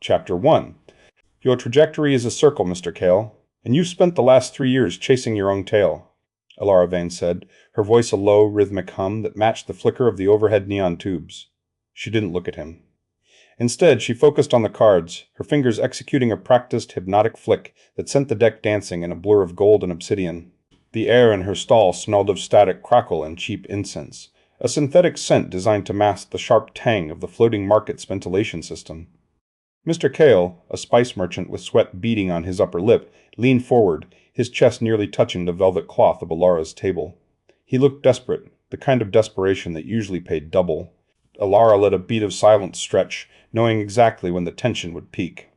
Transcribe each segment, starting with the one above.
Chapter 1. Your trajectory is a circle, Mr. Kale, and you've spent the last 3 years chasing your own tail, Alara Vane said, her voice a low, rhythmic hum that matched the flicker of the overhead neon tubes. She didn't look at him. Instead, she focused on the cards, her fingers executing a practiced, hypnotic flick that sent the deck dancing in a blur of gold and obsidian. The air in her stall smelled of static crackle and cheap incense, a synthetic scent designed to mask the sharp tang of the floating market's ventilation system. Mr. Kale, a spice merchant with sweat beading on his upper lip, leaned forward, his chest nearly touching the velvet cloth of Alara's table. He looked desperate, the kind of desperation that usually paid double. Alara let a beat of silence stretch, knowing exactly when the tension would peak.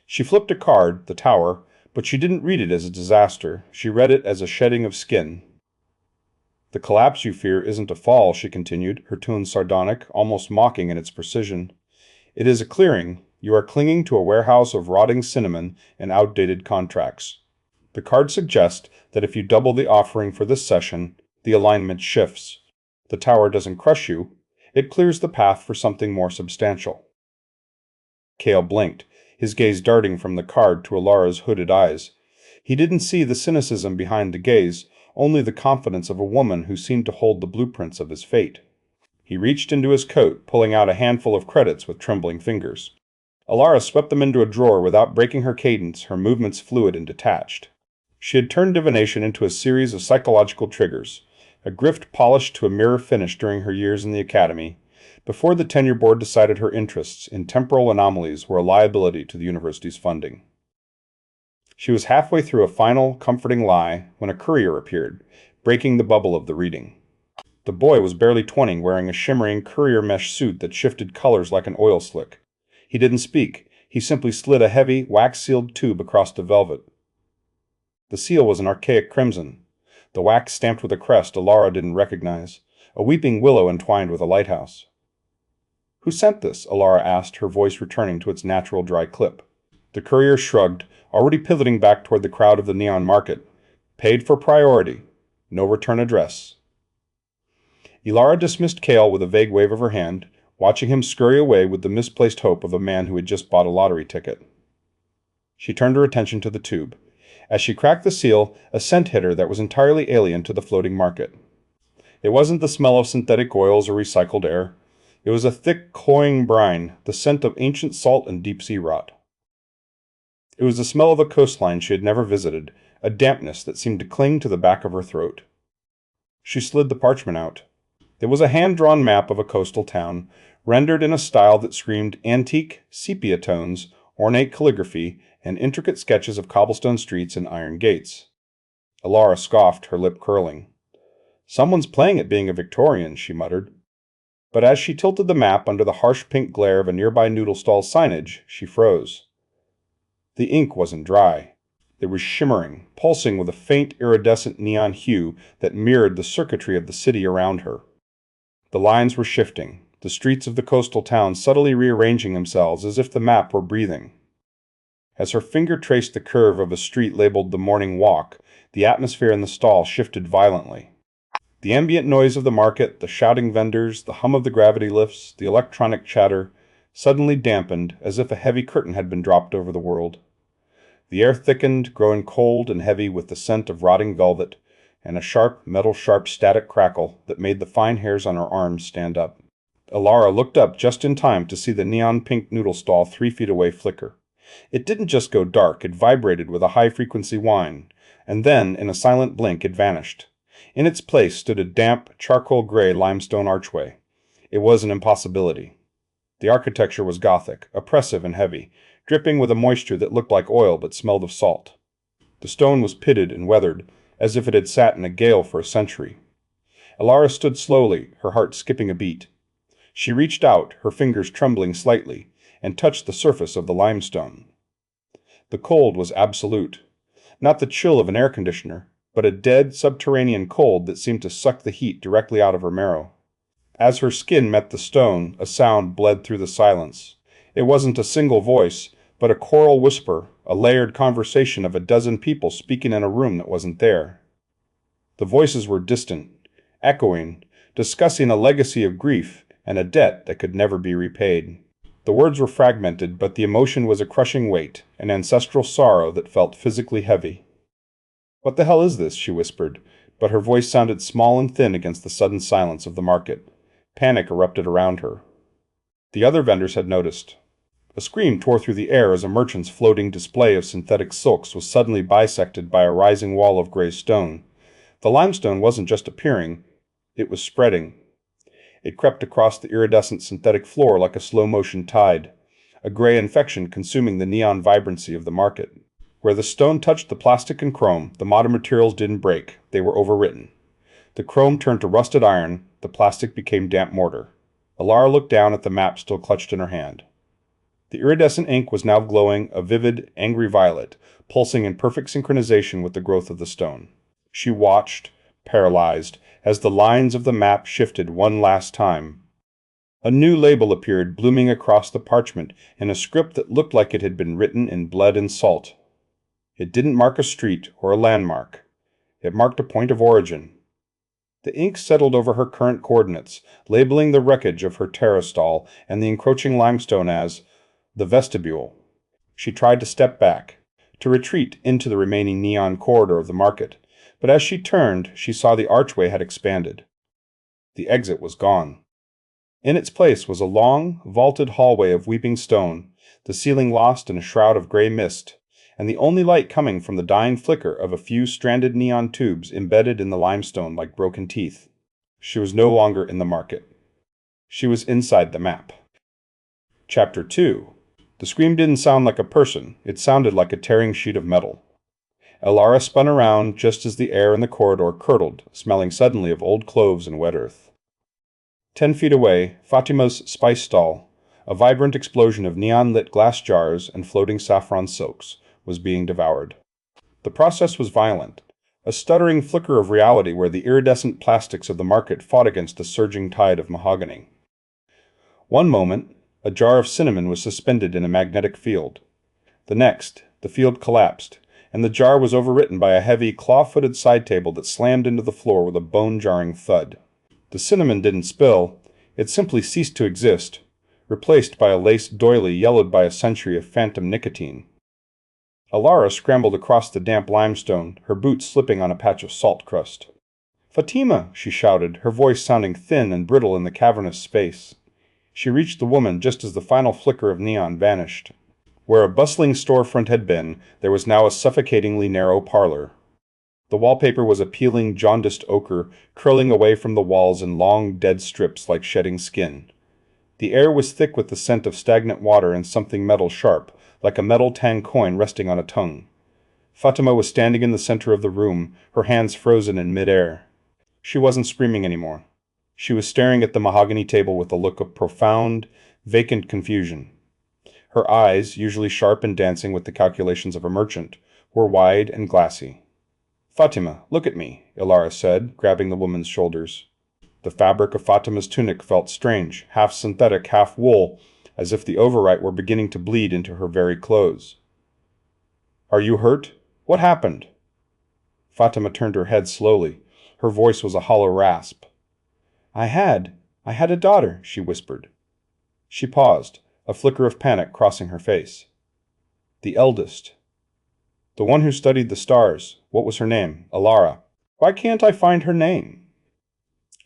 She flipped a card, the tower, but she didn't read it as a disaster. She read it as a shedding of skin. "The collapse you fear isn't a fall," she continued, her tone sardonic, almost mocking in its precision. "It is a clearing. You are clinging to a warehouse of rotting cinnamon and outdated contracts. The cards suggest that if you double the offering for this session, the alignment shifts. The tower doesn't crush you. It clears the path for something more substantial." Kale blinked, his gaze darting from the card to Alara's hooded eyes. He didn't see the cynicism behind the gaze, only the confidence of a woman who seemed to hold the blueprints of his fate. He reached into his coat, pulling out a handful of credits with trembling fingers. Alara swept them into a drawer without breaking her cadence, her movements fluid and detached. She had turned divination into a series of psychological triggers, a grift polished to a mirror finish during her years in the academy, before the tenure board decided her interests in temporal anomalies were a liability to the university's funding. She was halfway through a final, comforting lie when a courier appeared, breaking the bubble of the reading. The boy was barely 20, wearing a shimmering courier mesh suit that shifted colors like an oil slick. He didn't speak. He simply slid a heavy, wax-sealed tube across the velvet. The seal was an archaic crimson, the wax stamped with a crest Alara didn't recognize, a weeping willow entwined with a lighthouse. "Who sent this?" Alara asked, her voice returning to its natural dry clip. The courier shrugged, already pivoting back toward the crowd of the neon market. "Paid for priority. No return address." Alara dismissed Kale with a vague wave of her hand, watching him scurry away with the misplaced hope of a man who had just bought a lottery ticket. She turned her attention to the tube. As she cracked the seal, a scent hit her that was entirely alien to the floating market. It wasn't the smell of synthetic oils or recycled air. It was a thick, cloying brine, the scent of ancient salt and deep-sea rot. It was the smell of a coastline she had never visited, a dampness that seemed to cling to the back of her throat. She slid the parchment out. It was a hand-drawn map of a coastal town, rendered in a style that screamed antique, sepia tones, ornate calligraphy, and intricate sketches of cobblestone streets and iron gates. Alara scoffed, her lip curling. "Someone's playing at being a Victorian," she muttered. But as she tilted the map under the harsh pink glare of a nearby noodle stall signage, she froze. The ink wasn't dry. It was shimmering, pulsing with a faint iridescent neon hue that mirrored the circuitry of the city around her. The lines were shifting, the streets of the coastal town subtly rearranging themselves as if the map were breathing. As her finger traced the curve of a street labeled the Morning Walk, the atmosphere in the stall shifted violently. The ambient noise of the market, the shouting vendors, the hum of the gravity lifts, the electronic chatter, suddenly dampened as if a heavy curtain had been dropped over the world. The air thickened, growing cold and heavy with the scent of rotting velvet, and a sharp, metal-sharp static crackle that made the fine hairs on her arms stand up. Alara looked up just in time to see the neon-pink noodle stall 3 feet away flicker. It didn't just go dark, it vibrated with a high-frequency whine, and then, in a silent blink, it vanished. In its place stood a damp, charcoal-gray limestone archway. It was an impossibility. The architecture was Gothic, oppressive and heavy, dripping with a moisture that looked like oil but smelled of salt. The stone was pitted and weathered, as if it had sat in a gale for a century. Alara stood slowly, her heart skipping a beat. She reached out, her fingers trembling slightly, and touched the surface of the limestone. The cold was absolute. Not the chill of an air conditioner, but a dead, subterranean cold that seemed to suck the heat directly out of her marrow. As her skin met the stone, a sound bled through the silence. It wasn't a single voice, but a choral whisper, a layered conversation of a dozen people speaking in a room that wasn't there. The voices were distant, echoing, discussing a legacy of grief and a debt that could never be repaid. The words were fragmented, but the emotion was a crushing weight, an ancestral sorrow that felt physically heavy. "What the hell is this?" she whispered, but her voice sounded small and thin against the sudden silence of the market. Panic erupted around her. The other vendors had noticed. A scream tore through the air as a merchant's floating display of synthetic silks was suddenly bisected by a rising wall of gray stone. The limestone wasn't just appearing, it was spreading. It crept across the iridescent synthetic floor like a slow-motion tide, a gray infection consuming the neon vibrancy of the market. Where the stone touched the plastic and chrome, the modern materials didn't break, they were overwritten. The chrome turned to rusted iron, the plastic became damp mortar. Alara looked down at the map still clutched in her hand. The iridescent ink was now glowing a vivid, angry violet, pulsing in perfect synchronization with the growth of the stone. She watched, paralyzed, as the lines of the map shifted one last time. A new label appeared, blooming across the parchment in a script that looked like it had been written in blood and salt. It didn't mark a street or a landmark. It marked a point of origin. The ink settled over her current coordinates, labeling the wreckage of her terrastall and the encroaching limestone as the vestibule. She tried to step back, to retreat into the remaining neon corridor of the market, but as she turned, she saw the archway had expanded. The exit was gone. In its place was a long, vaulted hallway of weeping stone, the ceiling lost in a shroud of gray mist, and the only light coming from the dying flicker of a few stranded neon tubes embedded in the limestone like broken teeth. She was no longer in the market. She was inside the map. Chapter 2. The scream didn't sound like a person, it sounded like a tearing sheet of metal. Alara spun around just as the air in the corridor curdled, smelling suddenly of old cloves and wet earth. 10 feet away, Fatima's spice stall, a vibrant explosion of neon-lit glass jars and floating saffron silks, was being devoured. The process was violent, a stuttering flicker of reality where the iridescent plastics of the market fought against a surging tide of mahogany. One moment, a jar of cinnamon was suspended in a magnetic field. The next, the field collapsed, and the jar was overwritten by a heavy, claw-footed side table that slammed into the floor with a bone-jarring thud. The cinnamon didn't spill, it simply ceased to exist, replaced by a lace doily yellowed by a century of phantom nicotine. Alara scrambled across the damp limestone, her boots slipping on a patch of salt crust. "Fatima!" she shouted, her voice sounding thin and brittle in the cavernous space. She reached the woman just as the final flicker of neon vanished. Where a bustling storefront had been, there was now a suffocatingly narrow parlor. The wallpaper was a peeling, jaundiced ochre, curling away from the walls in long, dead strips like shedding skin. The air was thick with the scent of stagnant water and something metal sharp, like a metal tan coin resting on a tongue. Fatima was standing in the center of the room, her hands frozen in midair. She wasn't screaming anymore. She was staring at the mahogany table with a look of profound, vacant confusion. Her eyes, usually sharp and dancing with the calculations of a merchant, were wide and glassy. "Fatima, look at me," Alara said, grabbing the woman's shoulders. The fabric of Fatima's tunic felt strange, half synthetic, half wool, as if the overwrite were beginning to bleed into her very clothes. "Are you hurt? What happened?" Fatima turned her head slowly. Her voice was a hollow rasp. I had a daughter," she whispered. She paused, a flicker of panic crossing her face. "The eldest. The one who studied the stars. What was her name?" "Alara." "Why can't I find her name?"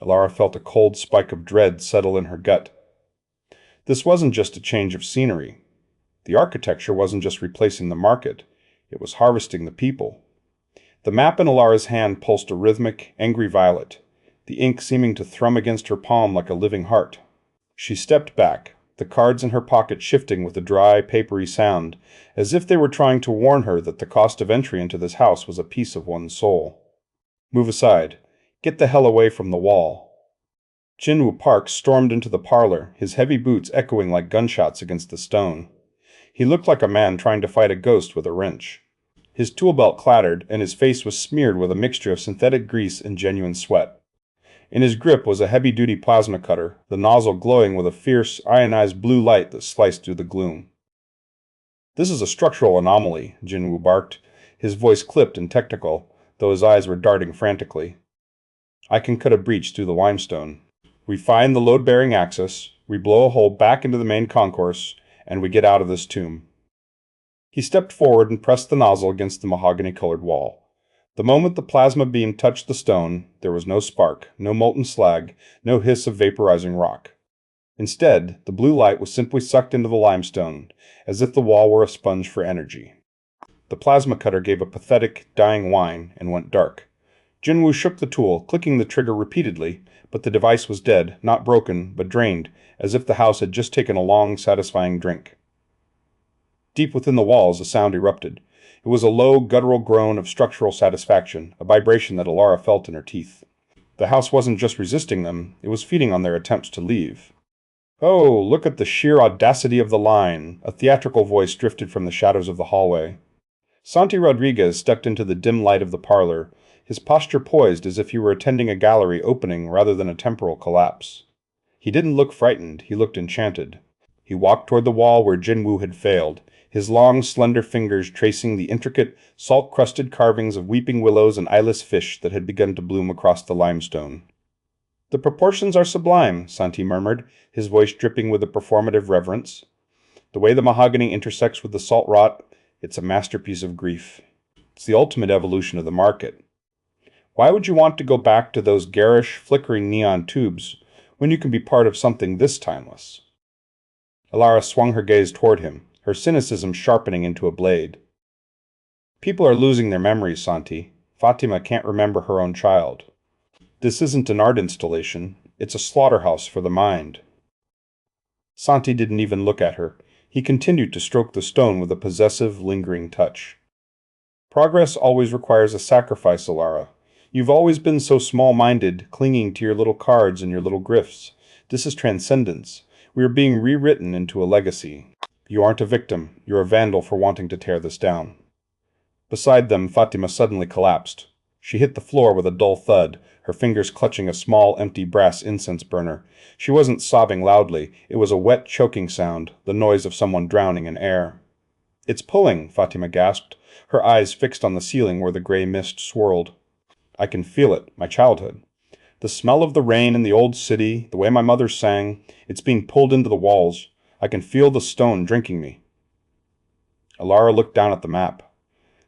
Alara felt a cold spike of dread settle in her gut. This wasn't just a change of scenery. The architecture wasn't just replacing the market. It was harvesting the people. The map in Alara's hand pulsed a rhythmic, angry violet, the ink seeming to thrum against her palm like a living heart. She stepped back, the cards in her pocket shifting with a dry, papery sound, as if they were trying to warn her that the cost of entry into this house was a piece of one's soul. "Move aside. Get the hell away from the wall." Jinwoo Park stormed into the parlor, his heavy boots echoing like gunshots against the stone. He looked like a man trying to fight a ghost with a wrench. His tool belt clattered, and his face was smeared with a mixture of synthetic grease and genuine sweat. In his grip was a heavy-duty plasma cutter, the nozzle glowing with a fierce, ionized blue light that sliced through the gloom. "This is a structural anomaly," Jinwoo barked, his voice clipped and technical, though his eyes were darting frantically. "I can cut a breach through the limestone. We find the load-bearing axis, We blow a hole back into the main concourse, and we get out of this tomb." He stepped forward and pressed the nozzle against the mahogany-colored wall. The moment the plasma beam touched the stone, there was no spark, no molten slag, no hiss of vaporizing rock. Instead, the blue light was simply sucked into the limestone, as if the wall were a sponge for energy. The plasma cutter gave a pathetic, dying whine and went dark. Jinwoo shook the tool, clicking the trigger repeatedly, but the device was dead, not broken, but drained, as if the house had just taken a long, satisfying drink. Deep within the walls, a sound erupted. It was a low, guttural groan of structural satisfaction, a vibration that Alara felt in her teeth. The house wasn't just resisting them, it was feeding on their attempts to leave. "Oh, look at the sheer audacity of the line," a theatrical voice drifted from the shadows of the hallway. Santi Rodriguez stepped into the dim light of the parlor, his posture poised as if he were attending a gallery opening rather than a temporal collapse. He didn't look frightened, he looked enchanted. He walked toward the wall where Jinwoo had failed, his long, slender fingers tracing the intricate, salt-crusted carvings of weeping willows and eyeless fish that had begun to bloom across the limestone. "The proportions are sublime," Santi murmured, his voice dripping with a performative reverence. "The way the mahogany intersects with the salt rot, it's a masterpiece of grief. It's the ultimate evolution of the market. Why would you want to go back to those garish, flickering neon tubes when you can be part of something this timeless?" Alara swung her gaze toward him, her cynicism sharpening into a blade. "People are losing their memories, Santi. Fatima can't remember her own child. This isn't an art installation, it's a slaughterhouse for the mind." Santi didn't even look at her. He continued to stroke the stone with a possessive, lingering touch. "Progress always requires a sacrifice, Alara. You've always been so small-minded, clinging to your little cards and your little grifts. This is transcendence. We are being rewritten into a legacy. You aren't a victim, you're a vandal for wanting to tear this down." Beside them, Fatima suddenly collapsed. She hit the floor with a dull thud, her fingers clutching a small, empty brass incense burner. She wasn't sobbing loudly, it was a wet, choking sound, the noise of someone drowning in air. "It's pulling," Fatima gasped, her eyes fixed on the ceiling where the gray mist swirled. "I can feel it, my childhood. The smell of the rain in the old city, the way my mother sang, it's being pulled into the walls. I can feel the stone drinking me." Alara looked down at the map.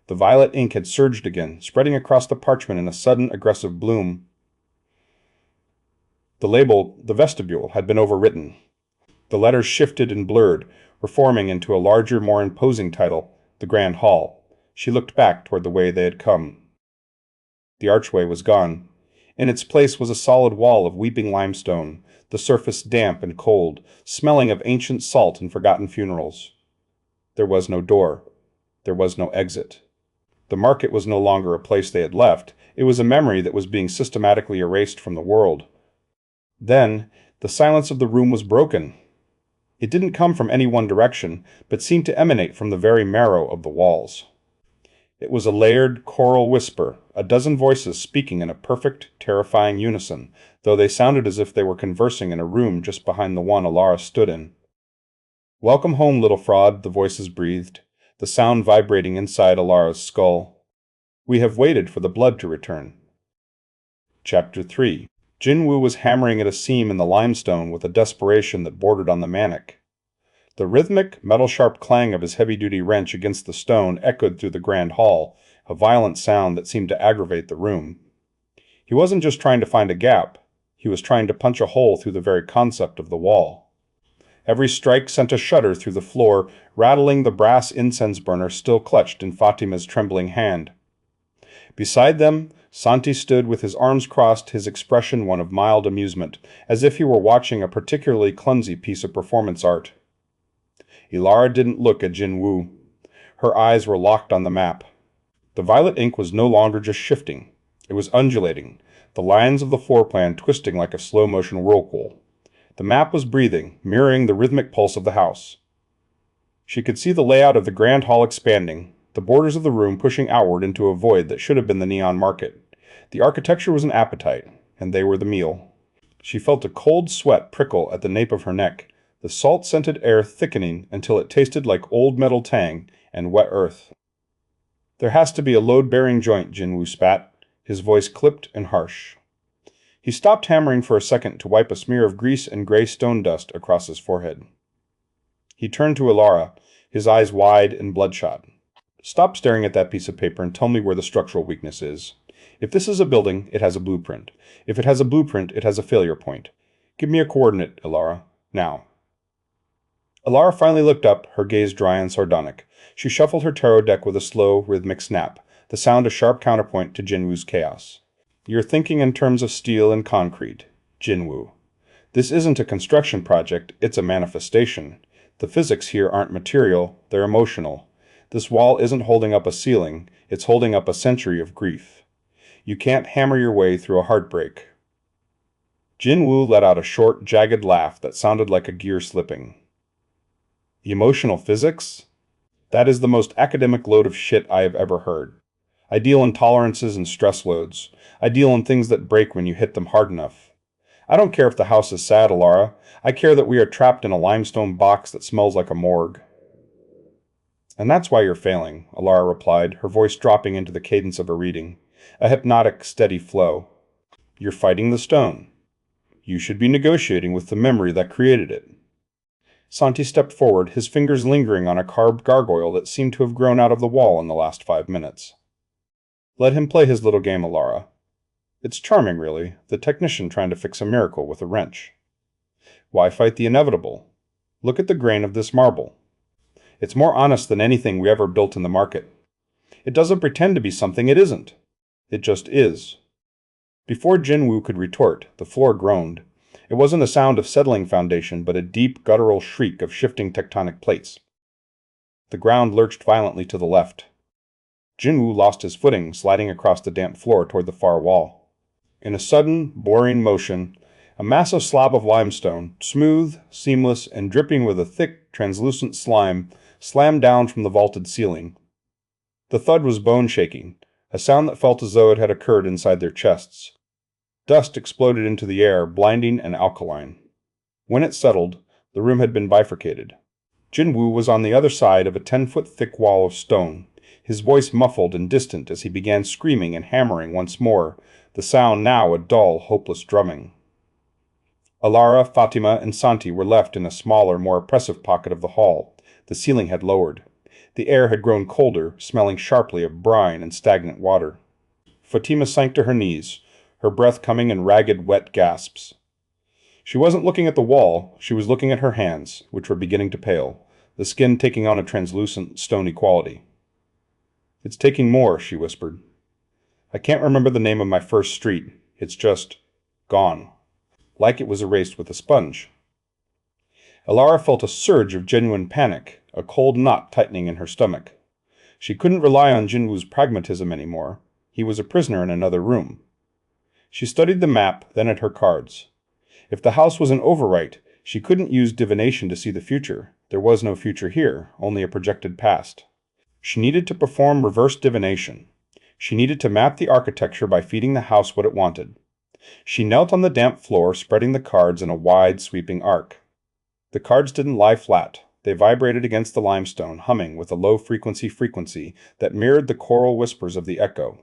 The violet ink had surged again, spreading across the parchment in a sudden, aggressive bloom. The label, "The Vestibule," had been overwritten. The letters shifted and blurred, reforming into a larger, more imposing title, "The Grand Hall." She looked back toward the way they had come. The archway was gone. In its place was a solid wall of weeping limestone, the surface damp and cold, smelling of ancient salt and forgotten funerals. There was no door. There was no exit. The market was no longer a place they had left. It was a memory that was being systematically erased from the world. Then, the silence of the room was broken. It didn't come from any one direction, but seemed to emanate from the very marrow of the walls. It was a layered, choral whisper, a dozen voices speaking in a perfect, terrifying unison, though they sounded as if they were conversing in a room just behind the one Alara stood in. "Welcome home, little fraud," the voices breathed, the sound vibrating inside Alara's skull. "We have waited for the blood to return." Chapter 3. Jinwoo was hammering at a seam in the limestone with a desperation that bordered on the manic. The rhythmic, metal-sharp clang of his heavy-duty wrench against the stone echoed through the grand hall, a violent sound that seemed to aggravate the room. He wasn't just trying to find a gap, he was trying to punch a hole through the very concept of the wall. Every strike sent a shudder through the floor, rattling the brass incense burner still clutched in Fatima's trembling hand. Beside them, Santi stood with his arms crossed, his expression one of mild amusement, as if he were watching a particularly clumsy piece of performance art. Alara didn't look at Jinwoo. Her eyes were locked on the map. The violet ink was no longer just shifting. It was undulating, the lines of the floor plan twisting like a slow-motion whirlpool. The map was breathing, mirroring the rhythmic pulse of the house. She could see the layout of the grand hall expanding, the borders of the room pushing outward into a void that should have been the neon market. The architecture was an appetite, and they were the meal. She felt a cold sweat prickle at the nape of her neck, the salt-scented air thickening until it tasted like old metal tang and wet earth. "There has to be a load-bearing joint," Jinwoo spat, his voice clipped and harsh. He stopped hammering for a second to wipe a smear of grease and gray stone dust across his forehead. He turned to Alara, his eyes wide and bloodshot. "Stop staring at that piece of paper and tell me where the structural weakness is. If this is a building, it has a blueprint. If it has a blueprint, it has a failure point. Give me a coordinate, Alara. Now." Alara finally looked up, her gaze dry and sardonic. She shuffled her tarot deck with a slow, rhythmic snap, the sound a sharp counterpoint to Jinwoo's chaos. "You're thinking in terms of steel and concrete, Jinwoo. This isn't a construction project, it's a manifestation. The physics here aren't material, they're emotional. This wall isn't holding up a ceiling, it's holding up a century of grief. You can't hammer your way through a heartbreak." Jinwoo let out a short, jagged laugh that sounded like a gear slipping. "Emotional physics? That is the most academic load of shit I have ever heard. I deal in tolerances and stress loads. I deal in things that break when you hit them hard enough. I don't care if the house is sad, Alara. I care that we are trapped in a limestone box that smells like a morgue." "And that's why you're failing," Alara replied, her voice dropping into the cadence of a reading, a hypnotic, steady flow. "You're fighting the stone. You should be negotiating with the memory that created it." Santi stepped forward, his fingers lingering on a carved gargoyle that seemed to have grown out of the wall in the last 5 minutes. "Let him play his little game, Alara. It's charming, really, the technician trying to fix a miracle with a wrench. Why fight the inevitable? Look at the grain of this marble. It's more honest than anything we ever built in the market. It doesn't pretend to be something it isn't. It just is." Before Jinwoo could retort, the floor groaned. It wasn't a sound of settling foundation, but a deep, guttural shriek of shifting tectonic plates. The ground lurched violently to the left. Jinwoo lost his footing, sliding across the damp floor toward the far wall. In a sudden, boring motion, a massive slab of limestone, smooth, seamless, and dripping with a thick, translucent slime, slammed down from the vaulted ceiling. The thud was bone-shaking, a sound that felt as though it had occurred inside their chests. Dust exploded into the air, blinding and alkaline. When it settled, the room had been bifurcated. Jinwoo was on the other side of a 10-foot thick wall of stone, his voice muffled and distant as he began screaming and hammering once more, the sound now a dull, hopeless drumming. Alara, Fatima, and Santi were left in a smaller, more oppressive pocket of the hall. The ceiling had lowered. The air had grown colder, smelling sharply of brine and stagnant water. Fatima sank to her knees, her breath coming in ragged, wet gasps. She wasn't looking at the wall, she was looking at her hands, which were beginning to pale, the skin taking on a translucent, stony quality. "It's taking more," she whispered. "I can't remember the name of my first street. It's just gone. Like it was erased with a sponge." Alara felt a surge of genuine panic, a cold knot tightening in her stomach. She couldn't rely on Jinwoo's pragmatism anymore. He was a prisoner in another room. She studied the map, then at her cards. If the house was an overwrite, she couldn't use divination to see the future. There was no future here, only a projected past. She needed to perform reverse divination. She needed to map the architecture by feeding the house what it wanted. She knelt on the damp floor, spreading the cards in a wide, sweeping arc. The cards didn't lie flat. They vibrated against the limestone, humming with a low-frequency that mirrored the choral whispers of the echo.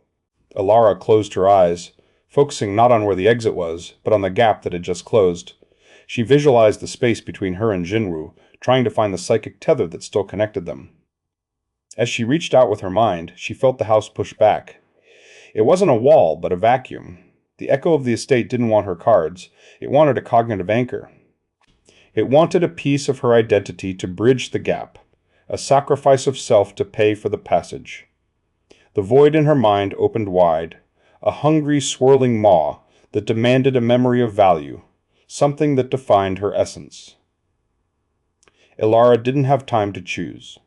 Alara closed her eyes, focusing not on where the exit was, but on the gap that had just closed. She visualized the space between her and Jinwoo, trying to find the psychic tether that still connected them. As she reached out with her mind, she felt the house push back. It wasn't a wall, but a vacuum. The echo of the estate didn't want her cards. It wanted a cognitive anchor. It wanted a piece of her identity to bridge the gap, a sacrifice of self to pay for the passage. The void in her mind opened wide, a hungry, swirling maw that demanded a memory of value, something that defined her essence. Alara didn't have time to choose.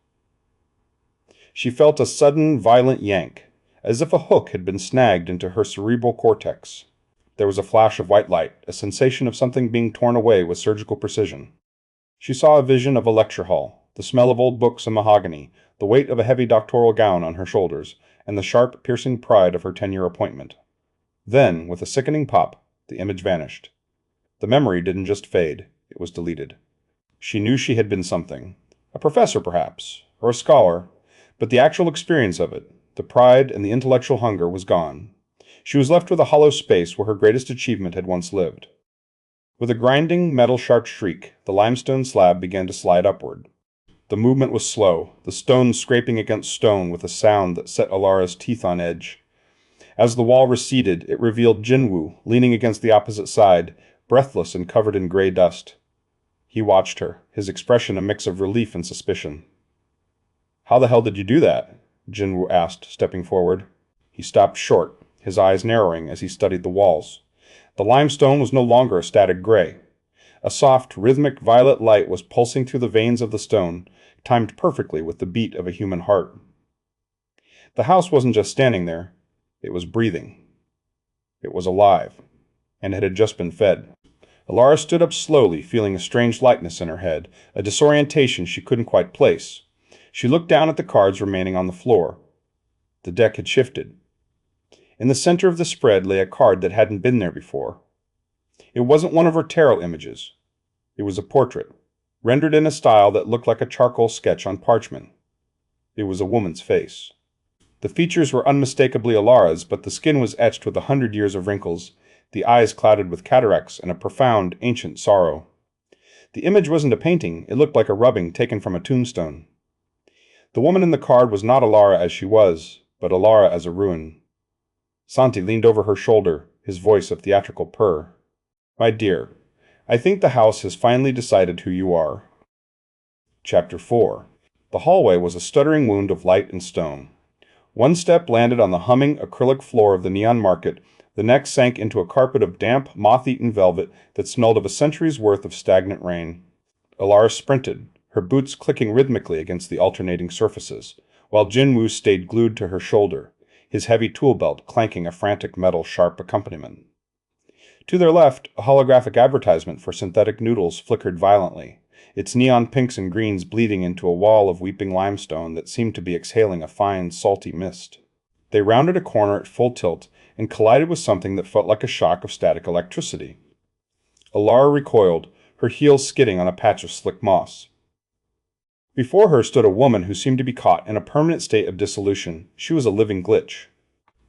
She felt a sudden, violent yank, as if a hook had been snagged into her cerebral cortex. There was a flash of white light, a sensation of something being torn away with surgical precision. She saw a vision of a lecture hall, the smell of old books and mahogany, the weight of a heavy doctoral gown on her shoulders, and the sharp, piercing pride of her 10-year appointment. Then, with a sickening pop, the image vanished. The memory didn't just fade, it was deleted. She knew she had been something. A professor, perhaps, or a scholar, but the actual experience of it, the pride and the intellectual hunger, was gone. She was left with a hollow space where her greatest achievement had once lived. With a grinding, metal-sharp shriek, the limestone slab began to slide upward. The movement was slow, the stone scraping against stone with a sound that set Alara's teeth on edge. As the wall receded, it revealed Jinwoo, leaning against the opposite side, breathless and covered in gray dust. He watched her, his expression a mix of relief and suspicion. "How the hell did you do that?" Jinwoo asked, stepping forward. He stopped short, his eyes narrowing as he studied the walls. The limestone was no longer a static gray. A soft, rhythmic violet light was pulsing through the veins of the stone, timed perfectly with the beat of a human heart. The house wasn't just standing there. It was breathing. It was alive, and it had just been fed. Alara stood up slowly, feeling a strange lightness in her head, a disorientation she couldn't quite place. She looked down at the cards remaining on the floor. The deck had shifted. In the center of the spread lay a card that hadn't been there before. It wasn't one of her tarot images. It was a portrait, rendered in a style that looked like a charcoal sketch on parchment. It was a woman's face. The features were unmistakably Alara's, but the skin was etched with 100 years of wrinkles, the eyes clouded with cataracts and a profound, ancient sorrow. The image wasn't a painting, it looked like a rubbing taken from a tombstone. The woman in the card was not Alara as she was, but Alara as a ruin. Santi leaned over her shoulder, his voice a theatrical purr. "My dear, I think the house has finally decided who you are." Chapter 4. The hallway was a stuttering wound of light and stone. One step landed on the humming acrylic floor of the neon market, the next sank into a carpet of damp, moth-eaten velvet that smelled of a century's worth of stagnant rain. Alara sprinted, her boots clicking rhythmically against the alternating surfaces, while Jinwoo stayed glued to her shoulder, his heavy tool belt clanking a frantic metal sharp accompaniment. To their left, a holographic advertisement for synthetic noodles flickered violently, its neon pinks and greens bleeding into a wall of weeping limestone that seemed to be exhaling a fine, salty mist. They rounded a corner at full tilt and collided with something that felt like a shock of static electricity. Alara recoiled, her heels skidding on a patch of slick moss. Before her stood a woman who seemed to be caught in a permanent state of dissolution. She was a living glitch.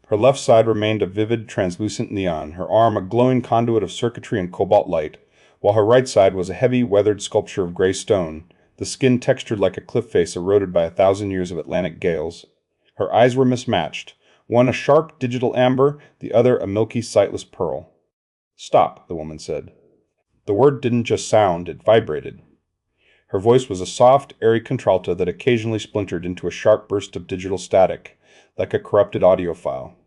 Her left side remained a vivid, translucent neon, her arm a glowing conduit of circuitry and cobalt light, while her right side was a heavy, weathered sculpture of gray stone, the skin textured like a cliff face eroded by 1,000 years of Atlantic gales. Her eyes were mismatched, one a sharp digital amber, the other a milky, sightless pearl. "Stop," the woman said. The word didn't just sound, it vibrated. Her voice was a soft, airy contralto that occasionally splintered into a sharp burst of digital static, like a corrupted audio file.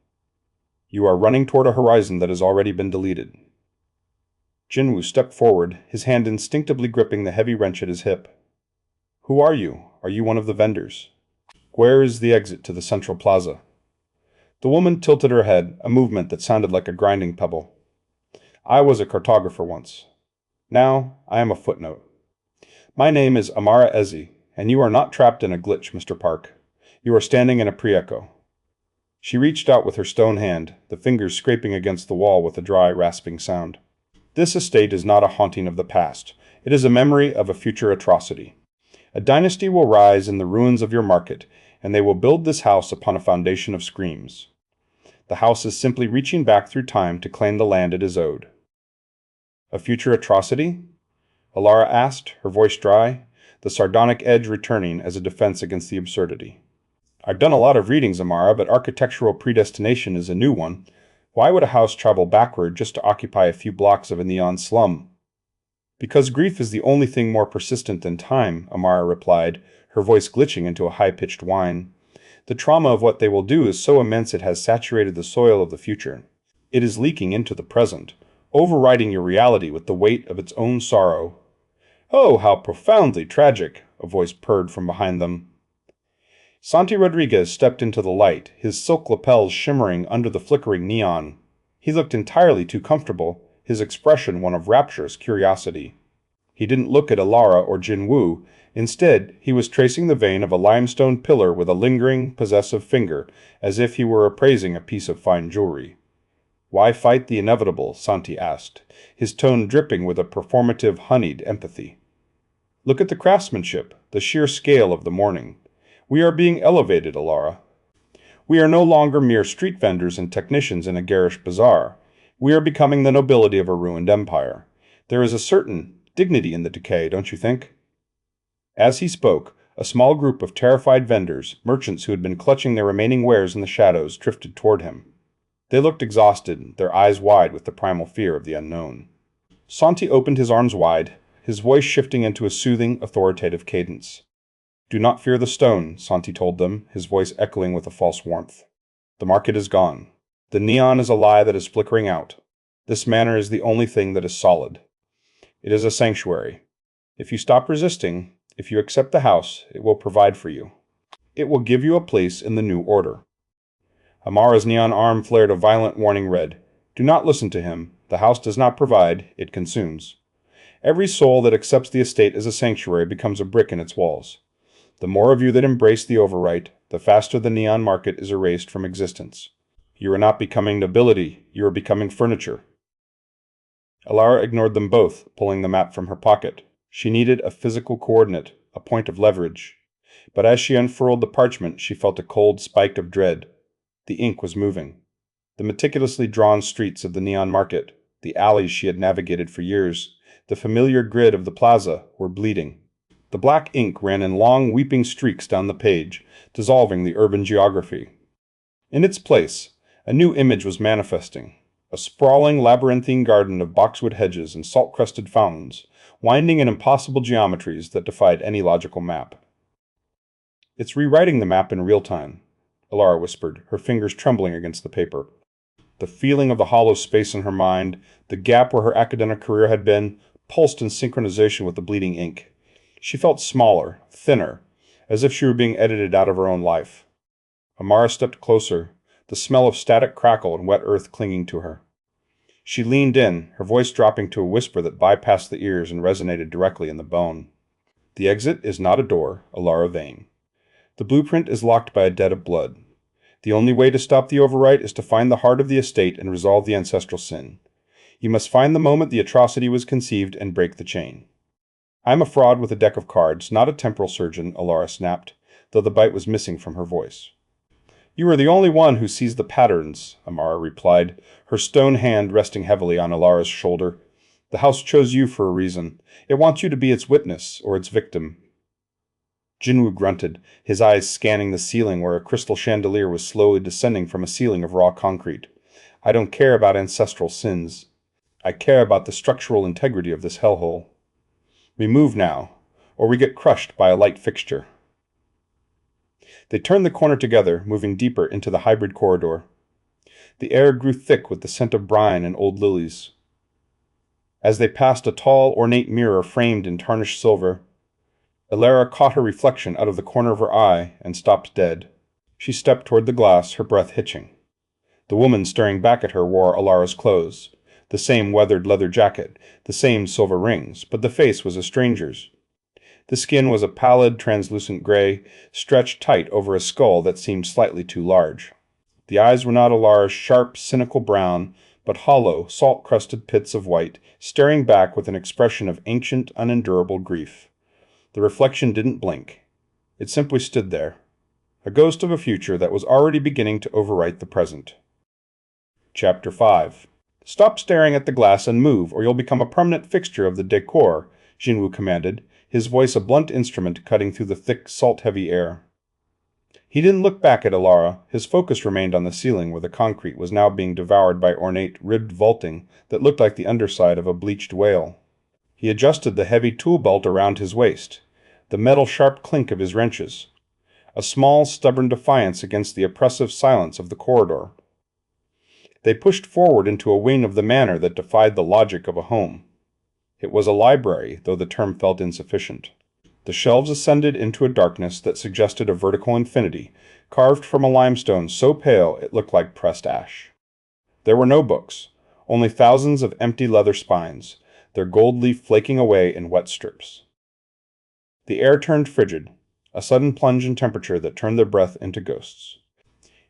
"You are running toward a horizon that has already been deleted." Jinwoo stepped forward, his hand instinctively gripping the heavy wrench at his hip. "Who are you? Are you one of the vendors? Where is the exit to the central plaza?" The woman tilted her head, a movement that sounded like a grinding pebble. "I was a cartographer once. Now I am a footnote. My name is Amara Ezi, and you are not trapped in a glitch, Mr. Park. You are standing in a pre-echo." She reached out with her stone hand, the fingers scraping against the wall with a dry, rasping sound. "This estate is not a haunting of the past. It is a memory of a future atrocity. A dynasty will rise in the ruins of your market, and they will build this house upon a foundation of screams. The house is simply reaching back through time to claim the land it is owed." "A future atrocity?" Alara asked, her voice dry, the sardonic edge returning as a defense against the absurdity. "I've done a lot of readings, Amara, but architectural predestination is a new one. Why would a house travel backward just to occupy a few blocks of a neon slum?" "Because grief is the only thing more persistent than time," Amara replied, her voice glitching into a high-pitched whine. "The trauma of what they will do is so immense it has saturated the soil of the future. It is leaking into the present, overriding your reality with the weight of its own sorrow." "Oh, how profoundly tragic," a voice purred from behind them. Santi Rodriguez stepped into the light, his silk lapels shimmering under the flickering neon. He looked entirely too comfortable, his expression one of rapturous curiosity. He didn't look at Alara or Jinwoo. Instead, he was tracing the vein of a limestone pillar with a lingering, possessive finger, as if he were appraising a piece of fine jewelry. "Why fight the inevitable?" Santi asked, his tone dripping with a performative, honeyed empathy. "Look at the craftsmanship, the sheer scale of the morning. We are being elevated, Alara." We are no longer mere street vendors and technicians in a garish bazaar. We are becoming the nobility of a ruined empire. There is a certain dignity in the decay, don't you think?" As he spoke, a small group of terrified vendors, merchants who had been clutching their remaining wares in the shadows, drifted toward him. They looked exhausted, their eyes wide with the primal fear of the unknown. Santi opened his arms wide, his voice shifting into a soothing, authoritative cadence. "Do not fear the stone," Santi told them, his voice echoing with a false warmth. "The market is gone. The neon is a lie that is flickering out. This manor is the only thing that is solid. It is a sanctuary. If you stop resisting, if you accept the house, it will provide for you. It will give you a place in the new order." Amara's neon arm flared a violent warning red. "Do not listen to him. The house does not provide, it consumes. Every soul that accepts the estate as a sanctuary becomes a brick in its walls. The more of you that embrace the overwrite, the faster the neon market is erased from existence. You are not becoming nobility, you are becoming furniture." Alara ignored them both, pulling the map from her pocket. She needed a physical coordinate, a point of leverage. But as she unfurled the parchment, she felt a cold spike of dread. The ink was moving. The meticulously drawn streets of the neon market, the alleys she had navigated for years, the familiar grid of the plaza, were bleeding. The black ink ran in long, weeping streaks down the page, dissolving the urban geography. In its place, a new image was manifesting. A sprawling, labyrinthine garden of boxwood hedges and salt-crusted fountains, winding in impossible geometries that defied any logical map. "It's rewriting the map in real time," Alara whispered, her fingers trembling against the paper. The feeling of the hollow space in her mind, the gap where her academic career had been, pulsed in synchronization with the bleeding ink. She felt smaller, thinner, as if she were being edited out of her own life. Amara stepped closer, the smell of static crackle and wet earth clinging to her. She leaned in, her voice dropping to a whisper that bypassed the ears and resonated directly in the bone. "The exit is not a door, Alara Vane. The blueprint is locked by a debt of blood. The only way to stop the overwrite is to find the heart of the estate and resolve the ancestral sin. You must find the moment the atrocity was conceived and break the chain." "I'm a fraud with a deck of cards, not a temporal surgeon," Alara snapped, though the bite was missing from her voice. "You are the only one who sees the patterns," Amara replied, her stone hand resting heavily on Alara's shoulder. "The house chose you for a reason. It wants you to be its witness, or its victim." Jinwoo grunted, his eyes scanning the ceiling where a crystal chandelier was slowly descending from a ceiling of raw concrete. "I don't care about ancestral sins. I care about the structural integrity of this hellhole. We move now, or we get crushed by a light fixture." They turned the corner together, moving deeper into the hybrid corridor. The air grew thick with the scent of brine and old lilies. As they passed a tall, ornate mirror framed in tarnished silver, Alara caught her reflection out of the corner of her eye and stopped dead. She stepped toward the glass, her breath hitching. The woman staring back at her wore Alara's clothes, the same weathered leather jacket, the same silver rings, but the face was a stranger's. The skin was a pallid, translucent gray, stretched tight over a skull that seemed slightly too large. The eyes were not Alara's sharp, cynical brown, but hollow, salt-crusted pits of white, staring back with an expression of ancient, unendurable grief. The reflection didn't blink. It simply stood there, a ghost of a future that was already beginning to overwrite the present. Chapter 5. "Stop staring at the glass and move, or you'll become a permanent fixture of the decor," Jinwoo commanded, his voice a blunt instrument cutting through the thick, salt-heavy air. He didn't look back at Alara. His focus remained on the ceiling where the concrete was now being devoured by ornate, ribbed vaulting that looked like the underside of a bleached whale. He adjusted the heavy tool belt around his waist, the metal sharp clink of his wrenches, a small, stubborn defiance against the oppressive silence of the corridor. They pushed forward into a wing of the manor that defied the logic of a home. It was a library, though the term felt insufficient. The shelves ascended into a darkness that suggested a vertical infinity, carved from a limestone so pale it looked like pressed ash. There were no books, only thousands of empty leather spines, their gold leaf flaking away in wet strips. The air turned frigid, a sudden plunge in temperature that turned their breath into ghosts.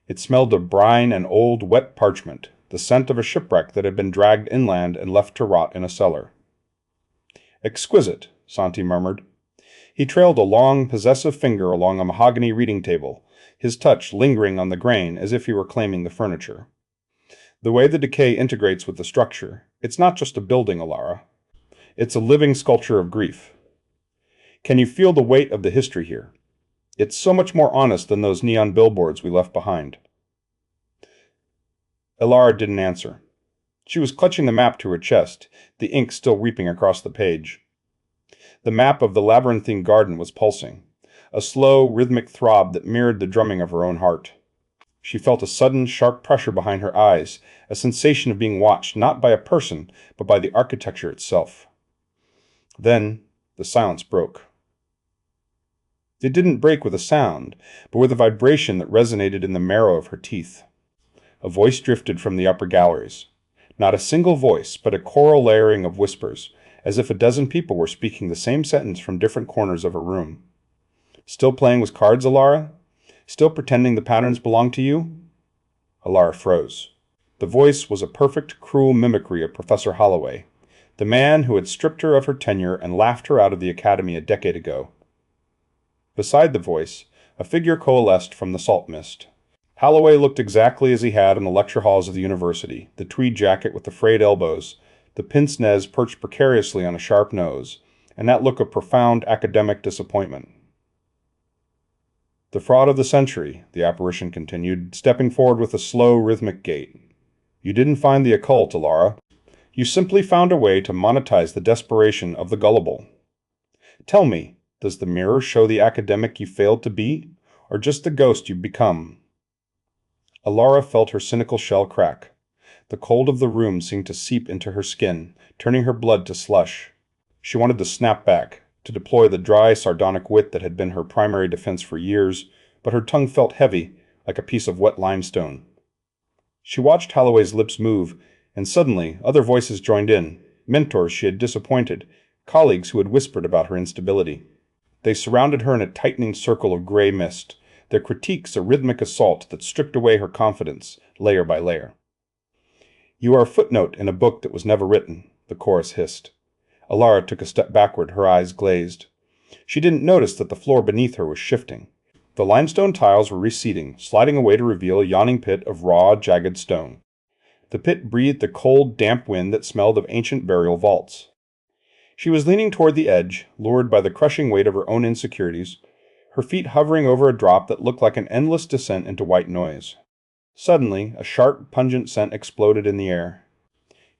It smelled of brine and old, wet parchment, the scent of a shipwreck that had been dragged inland and left to rot in a cellar. "Exquisite," Santi murmured. He trailed a long, possessive finger along a mahogany reading table, his touch lingering on the grain as if he were claiming the furniture. The way the decay integrates with the structure, it's not just a building, Alara. It's a living sculpture of grief. Can you feel the weight of the history here? It's so much more honest than those neon billboards we left behind. Alara didn't answer. She was clutching the map to her chest, the ink still weeping across the page. The map of the labyrinthine garden was pulsing, a slow, rhythmic throb that mirrored the drumming of her own heart. She felt a sudden, sharp pressure behind her eyes, a sensation of being watched not by a person, but by the architecture itself. Then, the silence broke. It didn't break with a sound, but with a vibration that resonated in the marrow of her teeth. A voice drifted from the upper galleries. Not a single voice, but a choral layering of whispers, as if a dozen people were speaking the same sentence from different corners of a room. Still playing with cards, Alara? Still pretending the patterns belong to you? Alara froze. The voice was a perfect, cruel mimicry of Professor Holloway, the man who had stripped her of her tenure and laughed her out of the academy a decade ago. Beside the voice, a figure coalesced from the salt mist. Holloway looked exactly as he had in the lecture halls of the university, the tweed jacket with the frayed elbows, the pince-nez perched precariously on a sharp nose, and that look of profound academic disappointment. The fraud of the century, the apparition continued, stepping forward with a slow, rhythmic gait. You didn't find the occult, Alara. You simply found a way to monetize the desperation of the gullible. Tell me, does the mirror show the academic you failed to be, or just the ghost you've become? Alara felt her cynical shell crack. The cold of the room seemed to seep into her skin, turning her blood to slush. She wanted to snap back, to deploy the dry, sardonic wit that had been her primary defense for years, but her tongue felt heavy, like a piece of wet limestone. She watched Holloway's lips move, and suddenly other voices joined in, mentors she had disappointed, colleagues who had whispered about her instability. They surrounded her in a tightening circle of gray mist, their critiques a rhythmic assault that stripped away her confidence, layer by layer. You are a footnote in a book that was never written, the chorus hissed. Alara took a step backward, her eyes glazed. She didn't notice that the floor beneath her was shifting. The limestone tiles were receding, sliding away to reveal a yawning pit of raw, jagged stone. The pit breathed a cold, damp wind that smelled of ancient burial vaults. She was leaning toward the edge, lured by the crushing weight of her own insecurities, her feet hovering over a drop that looked like an endless descent into white noise. Suddenly, a sharp, pungent scent exploded in the air.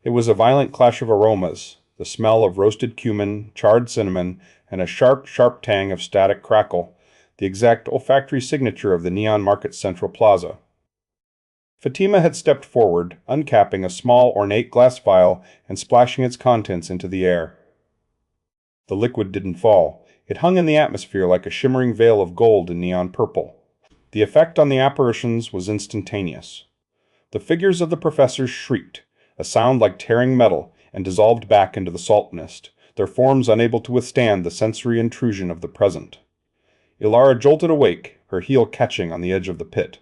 It was a violent clash of aromas, the smell of roasted cumin, charred cinnamon, and a sharp, sharp tang of static crackle, the exact olfactory signature of the Neon Market Central Plaza. Fatima had stepped forward, uncapping a small, ornate glass vial and splashing its contents into the air. The liquid didn't fall. It hung in the atmosphere like a shimmering veil of gold and neon purple. The effect on the apparitions was instantaneous. The figures of the professors shrieked, a sound like tearing metal, and dissolved back into the salt mist, their forms unable to withstand the sensory intrusion of the present. Alara jolted awake, her heel catching on the edge of the pit.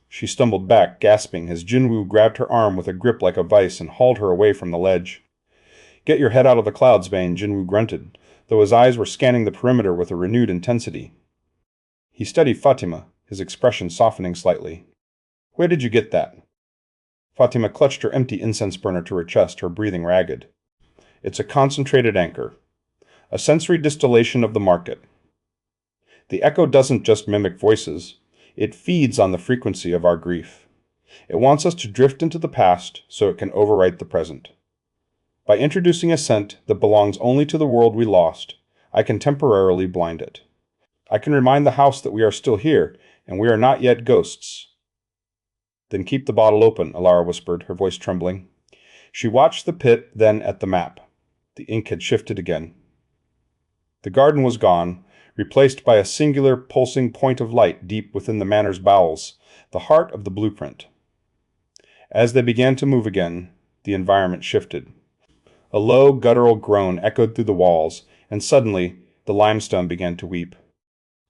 She stumbled back, gasping, as Jinwoo grabbed her arm with a grip like a vice and hauled her away from the ledge. Get your head out of the clouds, Vane, Jinwoo grunted, though his eyes were scanning the perimeter with a renewed intensity. He studied Fatima, his expression softening slightly. Where did you get that? Fatima clutched her empty incense burner to her chest, her breathing ragged. It's a concentrated anchor. A sensory distillation of the market. The echo doesn't just mimic voices. It feeds on the frequency of our grief. It wants us to drift into the past so it can overwrite the present. By introducing a scent that belongs only to the world we lost, I can temporarily blind it. I can remind the house that we are still here, and we are not yet ghosts. Then keep the bottle open, Alara whispered, her voice trembling. She watched the pit, then at the map. The ink had shifted again. The garden was gone, replaced by a singular, pulsing point of light deep within the manor's bowels, the heart of the blueprint. As they began to move again, the environment shifted. A low, guttural groan echoed through the walls, and suddenly the limestone began to weep.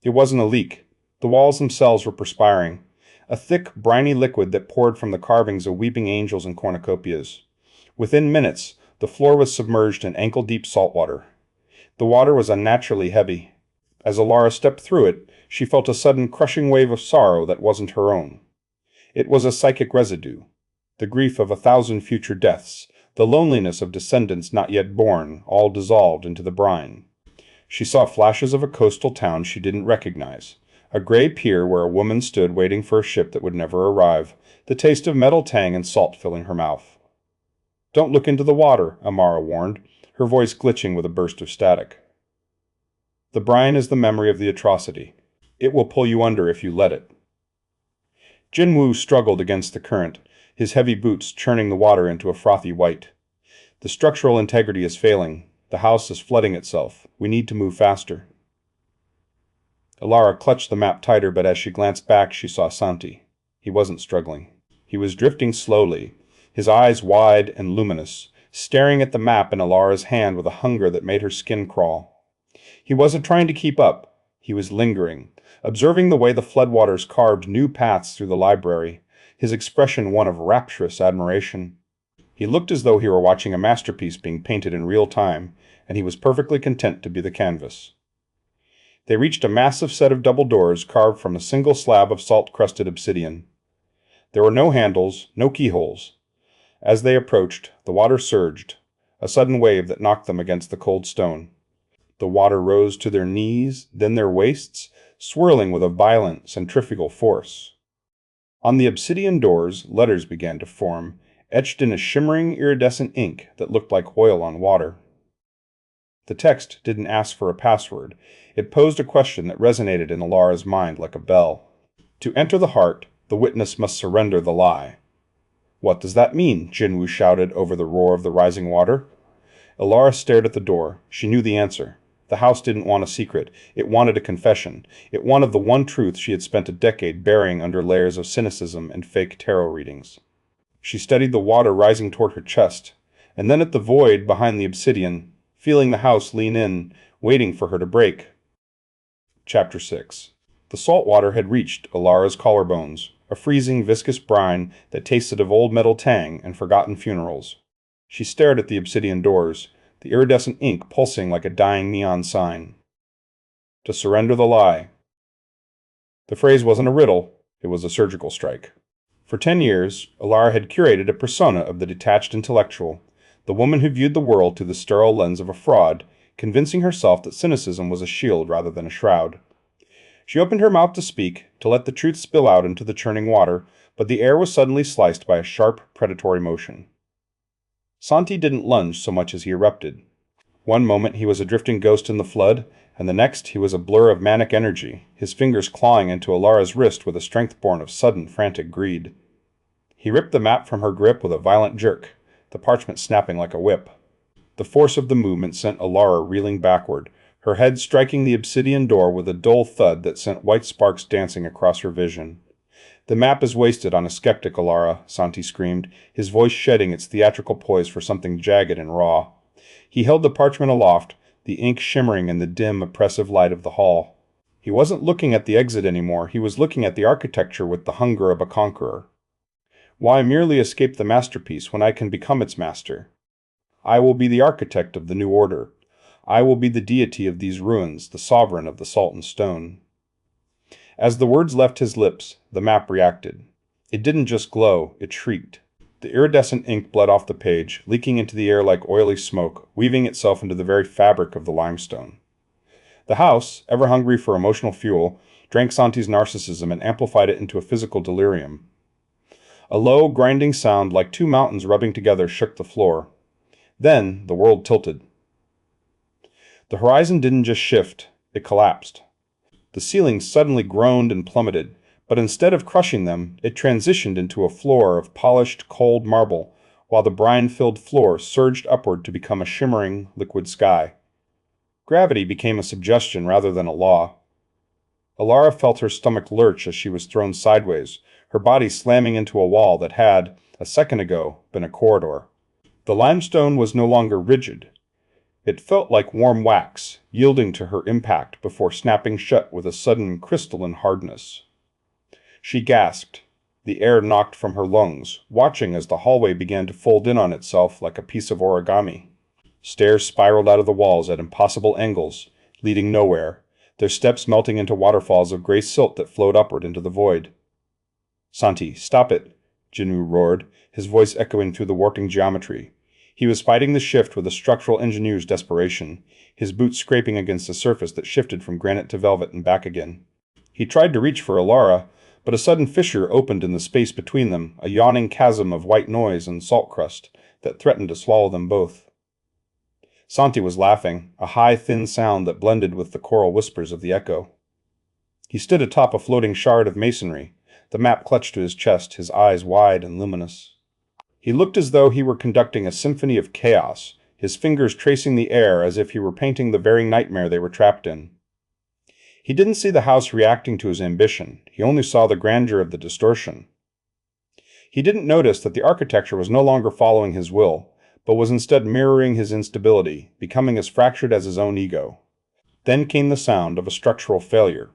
It wasn't a leak. The walls themselves were perspiring, a thick, briny liquid that poured from the carvings of weeping angels and cornucopias. Within minutes, the floor was submerged in ankle-deep salt water. The water was unnaturally heavy. As Alara stepped through it, she felt a sudden crushing wave of sorrow that wasn't her own. It was a psychic residue, the grief of 1,000 future deaths, the loneliness of descendants not yet born, all dissolved into the brine. She saw flashes of a coastal town she didn't recognize, a gray pier where a woman stood waiting for a ship that would never arrive, the taste of metal tang and salt filling her mouth. "Don't look into the water," Amara warned, her voice glitching with a burst of static. "The brine is the memory of the atrocity. It will pull you under if you let it." Jinwoo struggled against the current, his heavy boots churning the water into a frothy white. "The structural integrity is failing. The house is flooding itself. We need to move faster." Alara clutched the map tighter, but as she glanced back, she saw Santi. He wasn't struggling. He was drifting slowly, his eyes wide and luminous, staring at the map in Alara's hand with a hunger that made her skin crawl. He wasn't trying to keep up. He was lingering, observing the way the floodwaters carved new paths through the library, his expression one of rapturous admiration. He looked as though he were watching a masterpiece being painted in real time, and he was perfectly content to be the canvas. They reached a massive set of double doors carved from a single slab of salt-crusted obsidian. There were no handles, no keyholes. As they approached, the water surged, a sudden wave that knocked them against the cold stone. The water rose to their knees, then their waists, swirling with a violent centrifugal force. On the obsidian doors, letters began to form, etched in a shimmering iridescent ink that looked like oil on water. The text didn't ask for a password. It posed a question that resonated in Alara's mind like a bell. To enter the heart, the witness must surrender the lie. "What does that mean?" Jinwoo shouted over the roar of the rising water. Alara stared at the door. She knew the answer. The house didn't want a secret. It wanted a confession. It wanted the one truth she had spent a decade burying under layers of cynicism and fake tarot readings. She studied the water rising toward her chest, and then at the void behind the obsidian, feeling the house lean in, waiting for her to break. Chapter 6. The salt water had reached Alara's collarbones, a freezing, viscous brine that tasted of old metal tang and forgotten funerals. She stared at the obsidian doors, the iridescent ink pulsing like a dying neon sign. To surrender the lie. The phrase wasn't a riddle, it was a surgical strike. For 10 years, Alara had curated a persona of the detached intellectual, the woman who viewed the world through the sterile lens of a fraud, convincing herself that cynicism was a shield rather than a shroud. She opened her mouth to speak, to let the truth spill out into the churning water, but the air was suddenly sliced by a sharp, predatory motion. Santi didn't lunge so much as he erupted. One moment he was a drifting ghost in the flood, and the next he was a blur of manic energy, his fingers clawing into Alara's wrist with a strength born of sudden, frantic greed. He ripped the map from her grip with a violent jerk, the parchment snapping like a whip. The force of the movement sent Alara reeling backward, her head striking the obsidian door with a dull thud that sent white sparks dancing across her vision. "The map is wasted on a skeptic, Alara," Santi screamed, his voice shedding its theatrical poise for something jagged and raw. He held the parchment aloft, the ink shimmering in the dim, oppressive light of the hall. He wasn't looking at the exit anymore, he was looking at the architecture with the hunger of a conqueror. "Why merely escape the masterpiece when I can become its master? I will be the architect of the new order. I will be the deity of these ruins, the sovereign of the salt and stone." As the words left his lips, the map reacted. It didn't just glow, it shrieked. The iridescent ink bled off the page, leaking into the air like oily smoke, weaving itself into the very fabric of the limestone. The house, ever hungry for emotional fuel, drank Santi's narcissism and amplified it into a physical delirium. A low, grinding sound like two mountains rubbing together shook the floor. Then the world tilted. The horizon didn't just shift, it collapsed. The ceilings suddenly groaned and plummeted, but instead of crushing them, it transitioned into a floor of polished, cold marble, while the brine-filled floor surged upward to become a shimmering, liquid sky. Gravity became a suggestion rather than a law. Alara felt her stomach lurch as she was thrown sideways, her body slamming into a wall that had, a second ago, been a corridor. The limestone was no longer rigid. It felt like warm wax, yielding to her impact before snapping shut with a sudden crystalline hardness. She gasped. The air knocked from her lungs, watching as the hallway began to fold in on itself like a piece of origami. Stairs spiraled out of the walls at impossible angles, leading nowhere. their steps melting into waterfalls of gray silt that flowed upward into the void. "Santi, stop it," Jinwoo roared, his voice echoing through the warping geometry. He was fighting the shift with a structural engineer's desperation, his boots scraping against a surface that shifted from granite to velvet and back again. He tried to reach for Alara, but a sudden fissure opened in the space between them, a yawning chasm of white noise and salt crust that threatened to swallow them both. Santi was laughing, a high, thin sound that blended with the choral whispers of the echo. He stood atop a floating shard of masonry, the map clutched to his chest, his eyes wide and luminous. He looked as though he were conducting a symphony of chaos, his fingers tracing the air as if he were painting the very nightmare they were trapped in. He didn't see the house reacting to his ambition, he only saw the grandeur of the distortion. He didn't notice that the architecture was no longer following his will, but was instead mirroring his instability, becoming as fractured as his own ego. Then came the sound of a structural failure,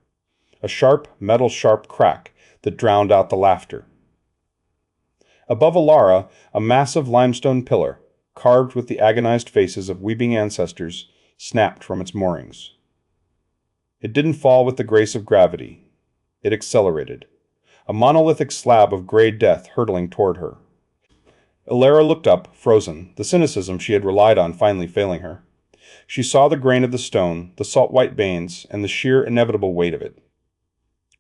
a sharp, metal-sharp crack that drowned out the laughter. Above Alara, a massive limestone pillar, carved with the agonized faces of weeping ancestors, snapped from its moorings. It didn't fall with the grace of gravity. It accelerated, a monolithic slab of gray death hurtling toward her. Alara looked up, frozen, the cynicism she had relied on finally failing her. She saw the grain of the stone, the salt-white veins, and the sheer inevitable weight of it.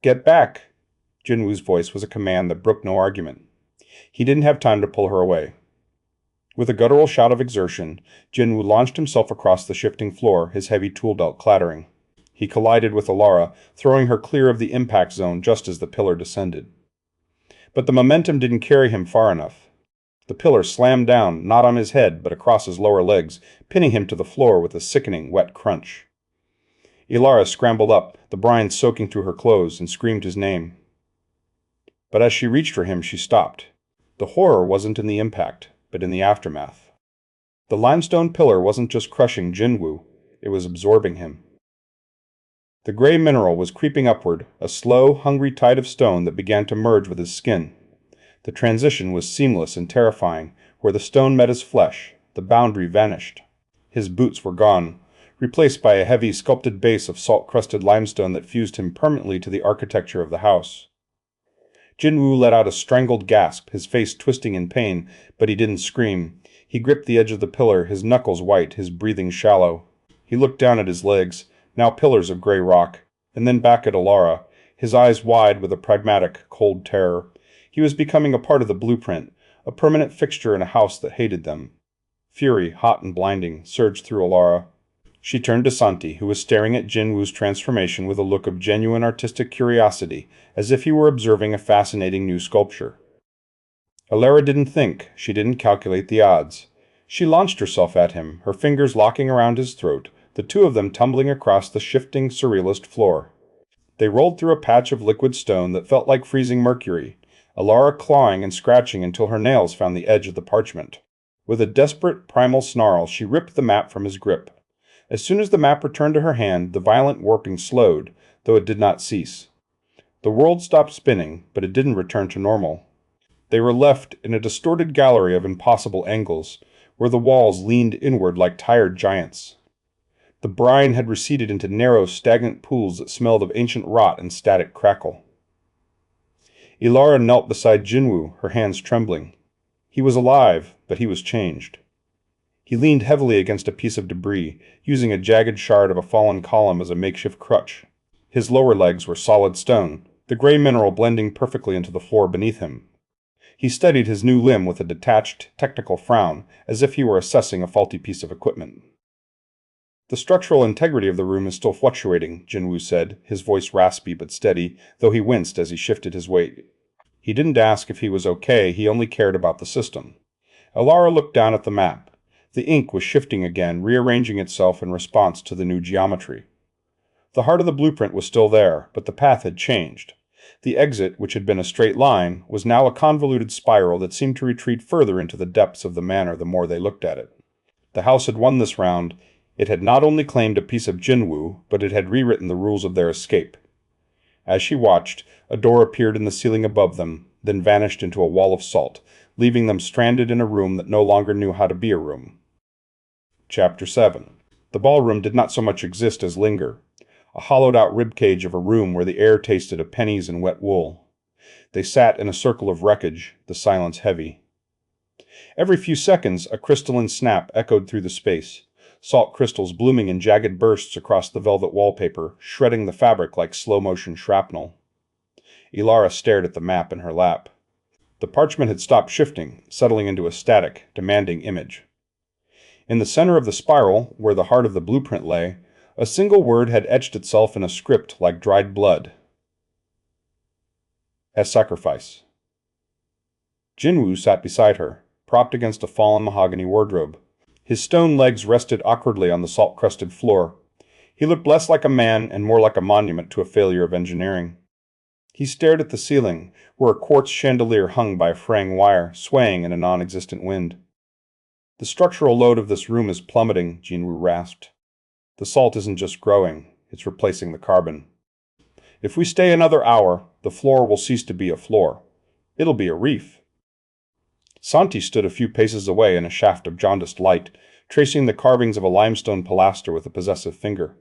"Get back!" Jinwoo's voice was a command that brooked no argument. He didn't have time to pull her away. With a guttural shout of exertion, Jinwoo launched himself across the shifting floor, his heavy tool belt clattering. He collided with Alara, throwing her clear of the impact zone just as the pillar descended. But the momentum didn't carry him far enough. The pillar slammed down, not on his head, but across his lower legs, pinning him to the floor with a sickening, wet crunch. Alara scrambled up, the brine soaking through her clothes, and screamed his name. But as she reached for him, she stopped. The horror wasn't in the impact, but in the aftermath. The limestone pillar wasn't just crushing Jinwoo, it was absorbing him. The gray mineral was creeping upward, a slow, hungry tide of stone that began to merge with his skin. The transition was seamless and terrifying. Where the stone met his flesh, the boundary vanished. His boots were gone, replaced by a heavy, sculpted base of salt-crusted limestone that fused him permanently to the architecture of the house. Jinwoo let out a strangled gasp, his face twisting in pain, but he didn't scream. He gripped the edge of the pillar, his knuckles white, his breathing shallow. He looked down at his legs, now pillars of gray rock, and then back at Alara, his eyes wide with a pragmatic, cold terror. He was becoming a part of the blueprint, a permanent fixture in a house that hated them. Fury, hot and blinding, surged through Alara. She turned to Santi, who was staring at Jinwoo's transformation with a look of genuine artistic curiosity, as if he were observing a fascinating new sculpture. Alara didn't think, she didn't calculate the odds. She launched herself at him, her fingers locking around his throat, the two of them tumbling across the shifting, surrealist floor. They rolled through a patch of liquid stone that felt like freezing mercury, Alara clawing and scratching until her nails found the edge of the parchment. With a desperate, primal snarl, she ripped the map from his grip. As soon as the map returned to her hand, the violent warping slowed, though it did not cease. The world stopped spinning, but it didn't return to normal. They were left in a distorted gallery of impossible angles, where the walls leaned inward like tired giants. The brine had receded into narrow, stagnant pools that smelled of ancient rot and static crackle. Alara knelt beside Jinwoo, her hands trembling. He was alive, but he was changed. He leaned heavily against a piece of debris, using a jagged shard of a fallen column as a makeshift crutch. His lower legs were solid stone, the gray mineral blending perfectly into the floor beneath him. He studied his new limb with a detached, technical frown, as if he were assessing a faulty piece of equipment. "The structural integrity of the room is still fluctuating," Jinwoo said, his voice raspy but steady, though he winced as he shifted his weight. He didn't ask if he was okay, he only cared about the system. Alara looked down at the map. The ink was shifting again, rearranging itself in response to the new geometry. The heart of the blueprint was still there, but the path had changed. The exit, which had been a straight line, was now a convoluted spiral that seemed to retreat further into the depths of the manor the more they looked at it. The house had won this round. It had not only claimed a piece of Jinwoo, but it had rewritten the rules of their escape. As she watched, a door appeared in the ceiling above them, then vanished into a wall of salt, leaving them stranded in a room that no longer knew how to be a room. Chapter 7. The ballroom did not so much exist as linger. a hollowed-out ribcage of a room where the air tasted of pennies and wet wool. They sat in a circle of wreckage, the silence heavy. Every few seconds, a crystalline snap echoed through the space, salt crystals blooming in jagged bursts across the velvet wallpaper, shredding the fabric like slow-motion shrapnel. Ilara stared at the map in her lap. The parchment had stopped shifting, settling into a static, demanding image. In the center of the spiral, where the heart of the blueprint lay, a single word had etched itself in a script like dried blood. As sacrifice. Jinwoo sat beside her, propped against a fallen mahogany wardrobe. His stone legs rested awkwardly on the salt-crusted floor. He looked less like a man and more like a monument to a failure of engineering. He stared at the ceiling, where a quartz chandelier hung by a fraying wire, swaying in a non-existent wind. The structural load of this room is plummeting, Jinwoo rasped. The salt isn't just growing, it's replacing the carbon. If we stay another hour, the floor will cease to be a floor. It'll be a reef. Santi stood a few paces away in a shaft of jaundiced light, tracing the carvings of a limestone pilaster with a possessive finger.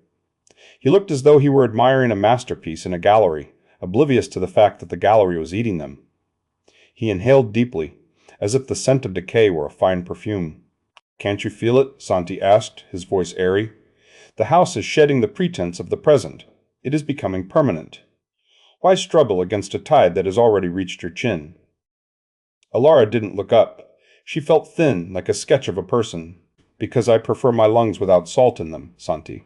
He looked as though he were admiring a masterpiece in a gallery, oblivious to the fact that the gallery was eating them. He inhaled deeply, as if the scent of decay were a fine perfume. "Can't you feel it?" Santi asked, his voice airy. "The house is shedding the pretense of the present. It is becoming permanent. Why struggle against a tide that has already reached your chin?" Ilara didn't look up. She felt thin, like a sketch of a person. "Because I prefer my lungs without salt in them, Santi."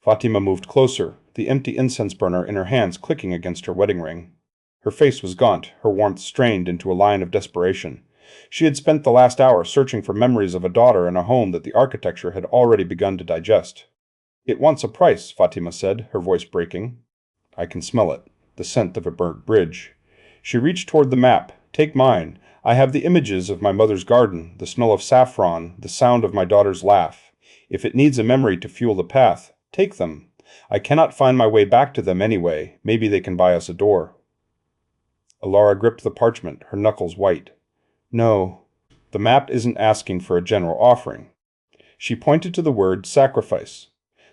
Fatima moved closer, the empty incense burner in her hands clicking against her wedding ring. Her face was gaunt, her warmth strained into a line of desperation. She had spent the last hour searching for memories of a daughter in a home that the architecture had already begun to digest. "It wants a price," Fatima said, her voice breaking. "I can smell it, the scent of a burnt bridge." She reached toward the map. "Take mine. I have the images of my mother's garden, the smell of saffron, the sound of my daughter's laugh. If it needs a memory to fuel the path, take them. I cannot find my way back to them anyway. Maybe they can buy us a door." Ilara gripped the parchment, her knuckles white. "No, the map isn't asking for a general offering." She pointed to the word sacrifice.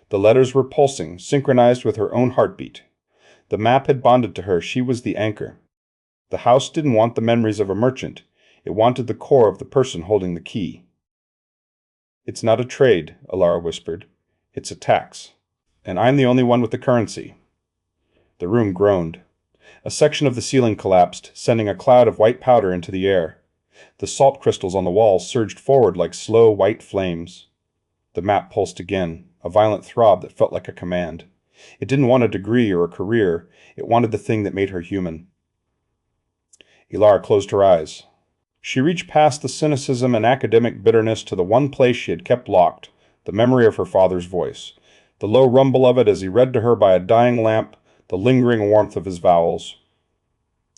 The letters were pulsing, synchronized with her own heartbeat. The map had bonded to her. She was the anchor. The house didn't want the memories of a merchant. It wanted the core of the person holding the key. "It's not a trade," Ilara whispered. "It's a tax. And I'm the only one with the currency." The room groaned. A section of the ceiling collapsed, sending a cloud of white powder into the air. The salt crystals on the walls surged forward like slow, white flames. The map pulsed again, a violent throb that felt like a command. It didn't want a degree or a career. It wanted the thing that made her human. Ilara closed her eyes. She reached past the cynicism and academic bitterness to the one place she had kept locked, the memory of her father's voice, the low rumble of it as he read to her by a dying lamp, the lingering warmth of his vowels.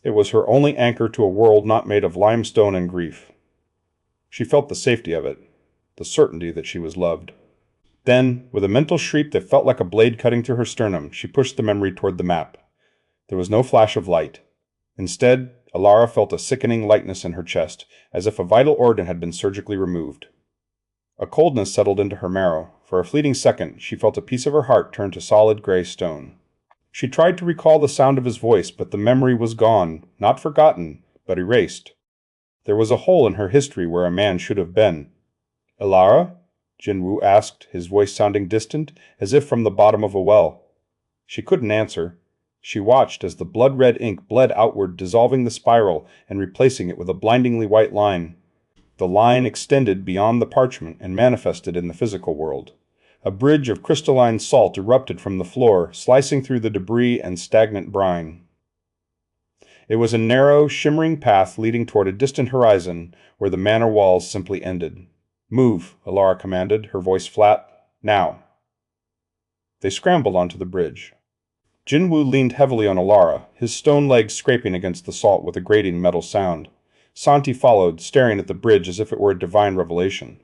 It was her only anchor to a world not made of limestone and grief. She felt the safety of it, the certainty that she was loved. Then, with a mental shriek that felt like a blade cutting through her sternum, she pushed the memory toward the map. There was no flash of light. Instead, Ilara felt a sickening lightness in her chest, as if a vital organ had been surgically removed. A coldness settled into her marrow. For a fleeting second, she felt a piece of her heart turn to solid gray stone. She tried to recall the sound of his voice, but the memory was gone, not forgotten, but erased. There was a hole in her history where a man should have been. "Ilara?" Jinwoo asked, his voice sounding distant, as if from the bottom of a well. She couldn't answer. She watched as the blood-red ink bled outward, dissolving the spiral and replacing it with a blindingly white line. The line extended beyond the parchment and manifested in the physical world. A bridge of crystalline salt erupted from the floor, slicing through the debris and stagnant brine. It was a narrow, shimmering path leading toward a distant horizon where the manor walls simply ended. "Move," Ilara commanded, her voice flat. "Now." They scrambled onto the bridge. Jinwoo leaned heavily on Ilara, his stone legs scraping against the salt with a grating metal sound. Santi followed, staring at the bridge as if it were a divine revelation.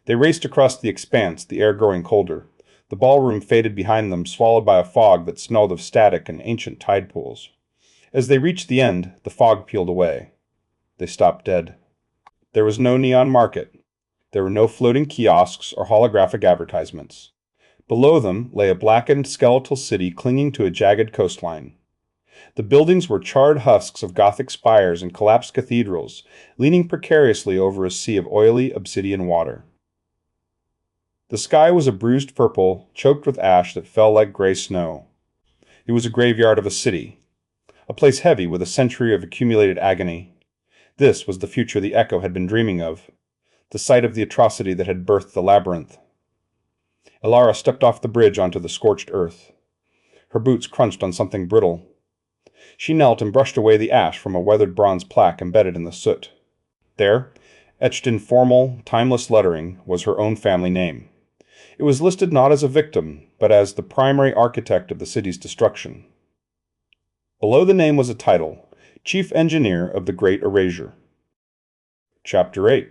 They raced across the expanse, the air growing colder. The ballroom faded behind them, swallowed by a fog that smelled of static and ancient tide pools. As they reached the end, the fog peeled away. They stopped dead. There was no neon market. There were no floating kiosks or holographic advertisements. Below them lay a blackened, skeletal city clinging to a jagged coastline. The buildings were charred husks of Gothic spires and collapsed cathedrals, leaning precariously over a sea of oily obsidian water. The sky was a bruised purple, choked with ash that fell like gray snow. It was a graveyard of a city, a place heavy with a century of accumulated agony. This was the future the Echo had been dreaming of, the site of the atrocity that had birthed the labyrinth. Ilara stepped off the bridge onto the scorched earth. Her boots crunched on something brittle. She knelt and brushed away the ash from a weathered bronze plaque embedded in the soot. There, etched in formal, timeless lettering, was her own family name. It was listed not as a victim, but as the primary architect of the city's destruction. Below the name was a title, Chief Engineer of the Great Erasure. Chapter 8.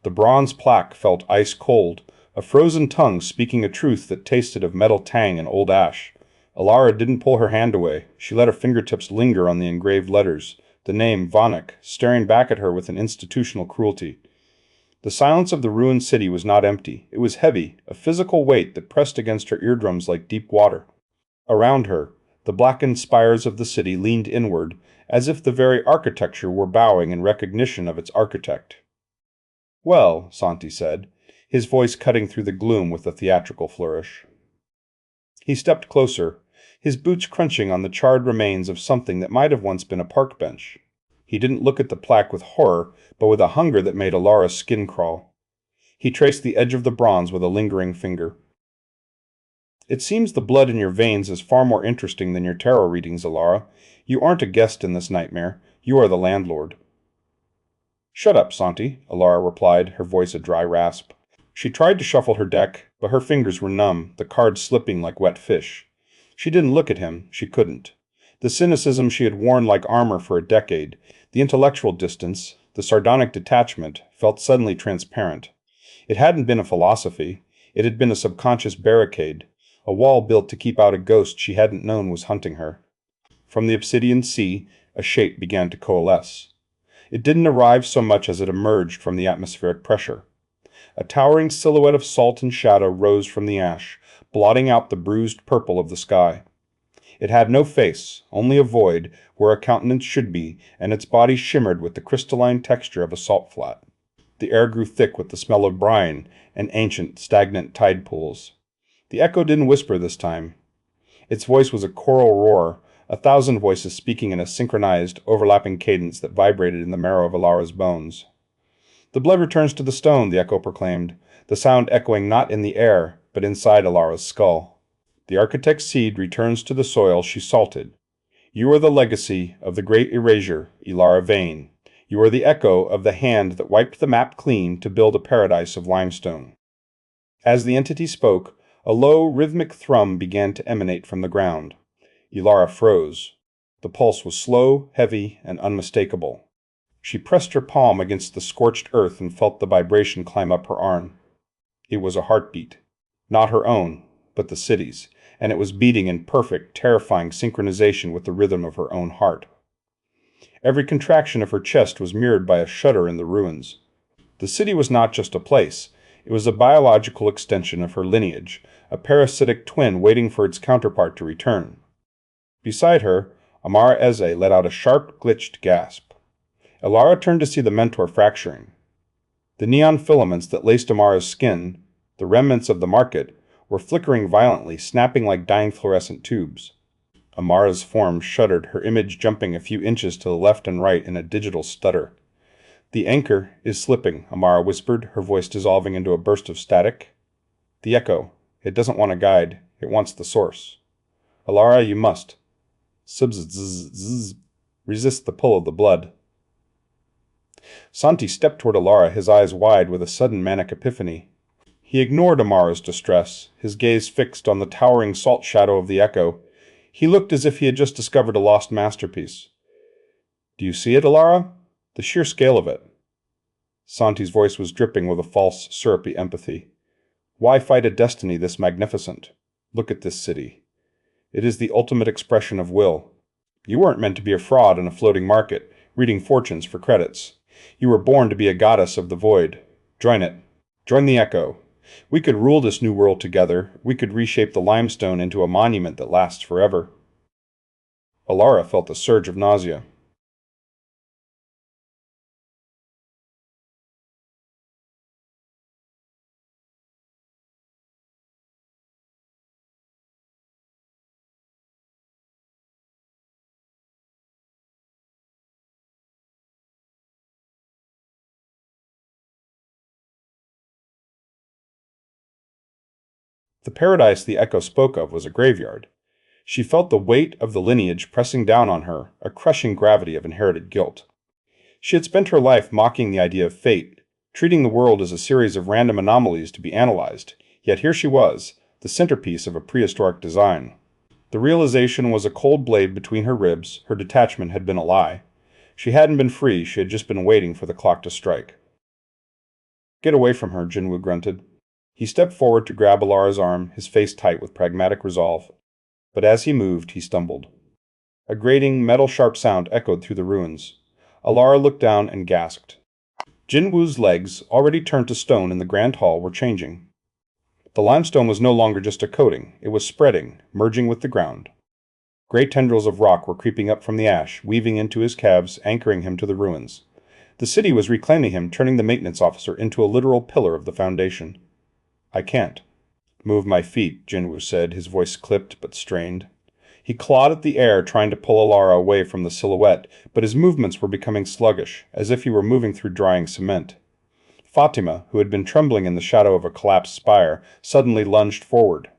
The bronze plaque felt ice cold, a frozen tongue speaking a truth that tasted of metal tang and old ash. Ilara didn't pull her hand away. She let her fingertips linger on the engraved letters, the name Vanek, staring back at her with an institutional cruelty. The silence of the ruined city was not empty. It was heavy, a physical weight that pressed against her eardrums like deep water. Around her, the blackened spires of the city leaned inward, as if the very architecture were bowing in recognition of its architect. "Well," Santi said, his voice cutting through the gloom with a theatrical flourish. He stepped closer, his boots crunching on the charred remains of something that might have once been a park bench. He didn't look at the plaque with horror, but with a hunger that made Ilara's skin crawl. He traced the edge of the bronze with a lingering finger. "It seems the blood in your veins is far more interesting than your tarot readings, Ilara. You aren't a guest in this nightmare. You are the landlord." "Shut up, Santi," Ilara replied, her voice a dry rasp. She tried to shuffle her deck, but her fingers were numb, the cards slipping like wet fish. She didn't look at him. She couldn't. The cynicism she had worn like armor for a decade, the intellectual distance, the sardonic detachment, felt suddenly transparent. It hadn't been a philosophy. It had been a subconscious barricade, a wall built to keep out a ghost she hadn't known was hunting her. From the obsidian sea, a shape began to coalesce. It didn't arrive so much as it emerged from the atmospheric pressure. A towering silhouette of salt and shadow rose from the ash, blotting out the bruised purple of the sky. It had no face, only a void where a countenance should be, and its body shimmered with the crystalline texture of a salt flat. The air grew thick with the smell of brine and ancient, stagnant tide pools. The echo didn't whisper this time. Its voice was a choral roar, 1,000 voices speaking in a synchronized, overlapping cadence that vibrated in the marrow of Ilara's bones. "The blood returns to the stone," the echo proclaimed, the sound echoing not in the air, but inside Ilara's skull. "The architect's seed returns to the soil she salted. You are the legacy of the great erasure, Ilara Vane. You are the echo of the hand that wiped the map clean to build a paradise of limestone." As the entity spoke, a low, rhythmic thrum began to emanate from the ground. Ilara froze. The pulse was slow, heavy, and unmistakable. She pressed her palm against the scorched earth and felt the vibration climb up her arm. It was a heartbeat. Not her own, but the city's, and it was beating in perfect, terrifying synchronization with the rhythm of her own heart. Every contraction of her chest was mirrored by a shudder in the ruins. The city was not just a place. It was a biological extension of her lineage, a parasitic twin waiting for its counterpart to return. Beside her, Amara Eze let out a sharp, glitched gasp. Ilara turned to see the mentor fracturing. The neon filaments that laced Amara's skin, the remnants of the market, were flickering violently, snapping like dying fluorescent tubes. Amara's form shuddered, her image jumping a few inches to the left and right in a digital stutter. "The anchor is slipping," Amara whispered, her voice dissolving into a burst of static. "The echo. It doesn't want a guide. It wants the source. Ilara, you must. Resist the pull of the blood." Santi stepped toward Ilara, his eyes wide with a sudden manic epiphany. He ignored Amara's distress, his gaze fixed on the towering salt shadow of the echo. He looked as if he had just discovered a lost masterpiece. "Do you see it, Ilara? The sheer scale of it." Santi's voice was dripping with a false, syrupy empathy. "Why fight a destiny this magnificent? Look at this city. It is the ultimate expression of will. You weren't meant to be a fraud in a floating market, reading fortunes for credits. You were born to be a goddess of the void. Join it. Join the echo. We could rule this new world together. We could reshape the limestone into a monument that lasts forever. Alara felt a surge of nausea. The paradise the echo spoke of was a graveyard. She felt the weight of the lineage pressing down on her, a crushing gravity of inherited guilt. She had spent her life mocking the idea of fate, treating the world as a series of random anomalies to be analyzed, yet here she was, the centerpiece of a prehistoric design. The realization was a cold blade between her ribs. Her detachment had been a lie. She hadn't been free, she had just been waiting for the clock to strike. Get away from her, Jinwoo grunted. He stepped forward to grab Alara's arm, his face tight with pragmatic resolve. But as he moved, he stumbled. A grating, metal-sharp sound echoed through the ruins. Alara looked down and gasped. Jinwoo's legs, already turned to stone in the grand hall, were changing. The limestone was no longer just a coating, it was spreading, merging with the ground. Gray tendrils of rock were creeping up from the ash, weaving into his calves, anchoring him to the ruins. The city was reclaiming him, turning the maintenance officer into a literal pillar of the foundation. I can't move my feet, Jinwoo said, his voice clipped but strained. He clawed at the air, trying to pull Alara away from the silhouette, but his movements were becoming sluggish, as if he were moving through drying cement. Fatima, who had been trembling in the shadow of a collapsed spire, suddenly lunged forward.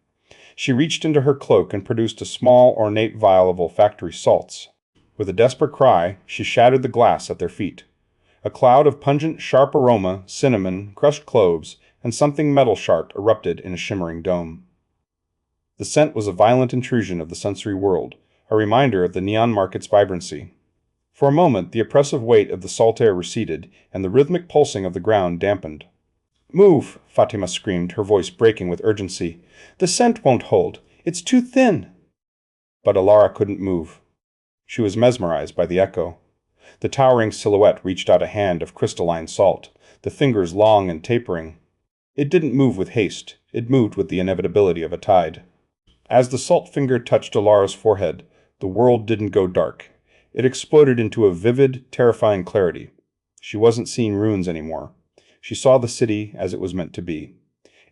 She reached into her cloak and produced a small, ornate vial of olfactory salts. With a desperate cry, she shattered the glass at their feet. A cloud of pungent, sharp aroma, cinnamon, crushed cloves, and something metal-sharp erupted in a shimmering dome. The scent was a violent intrusion of the sensory world, a reminder of the neon market's vibrancy. For a moment, the oppressive weight of the salt air receded, and the rhythmic pulsing of the ground dampened. Move! Fatima screamed, her voice breaking with urgency. The scent won't hold. It's too thin. But Alara couldn't move. She was mesmerized by the echo. The towering silhouette reached out a hand of crystalline salt, the fingers long and tapering. It didn't move with haste. It moved with the inevitability of a tide. As the salt finger touched Alara's forehead, the world didn't go dark. It exploded into a vivid, terrifying clarity. She wasn't seeing ruins anymore. She saw the city as it was meant to be.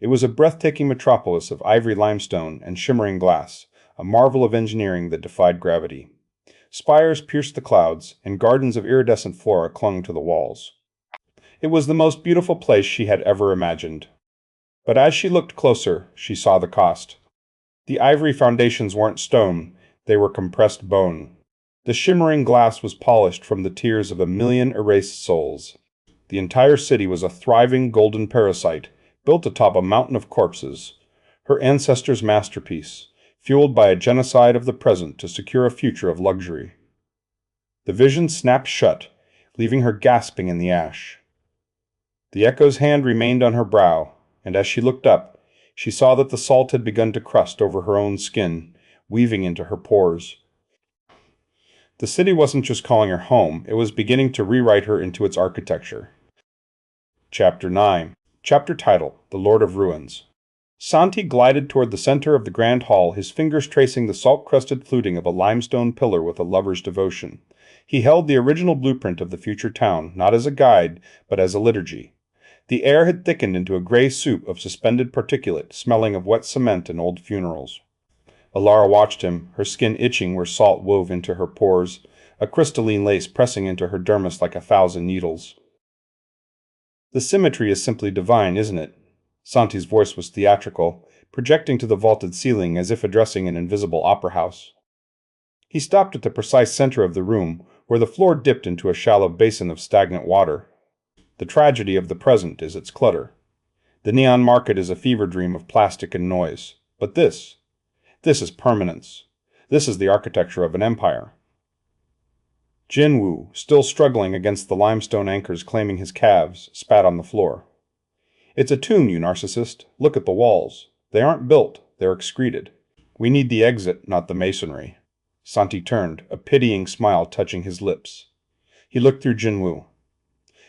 It was a breathtaking metropolis of ivory limestone and shimmering glass, a marvel of engineering that defied gravity. Spires pierced the clouds, and gardens of iridescent flora clung to the walls. It was the most beautiful place she had ever imagined. But as she looked closer, she saw the cost. The ivory foundations weren't stone, they were compressed bone. The shimmering glass was polished from the tears of 1,000,000 erased souls. The entire city was a thriving golden parasite, built atop a mountain of corpses. Her ancestors' masterpiece, fueled by a genocide of the present to secure a future of luxury. The vision snapped shut, leaving her gasping in the ash. The echo's hand remained on her brow, and as she looked up, she saw that the salt had begun to crust over her own skin, weaving into her pores. The city wasn't just calling her home, it was beginning to rewrite her into its architecture. Chapter 9. Chapter title, The Lord of Ruins. Santi glided toward the center of the grand hall, his fingers tracing the salt-crusted fluting of a limestone pillar with a lover's devotion. He held the original blueprint of the future town, not as a guide, but as a liturgy. The air had thickened into a gray soup of suspended particulate, smelling of wet cement and old funerals. Alara watched him, her skin itching where salt wove into her pores, a crystalline lace pressing into her dermis like 1,000 needles. The symmetry is simply divine, isn't it? Santi's voice was theatrical, projecting to the vaulted ceiling as if addressing an invisible opera house. He stopped at the precise center of the room, where the floor dipped into a shallow basin of stagnant water. The tragedy of the present is its clutter. The neon market is a fever dream of plastic and noise. But this is permanence. This is the architecture of an empire. Jinwoo, still struggling against the limestone anchors claiming his calves, spat on the floor. It's a tomb, you narcissist. Look at the walls. They aren't built, they're excreted. We need the exit, not the masonry. Santi turned, a pitying smile touching his lips. He looked through Jinwoo.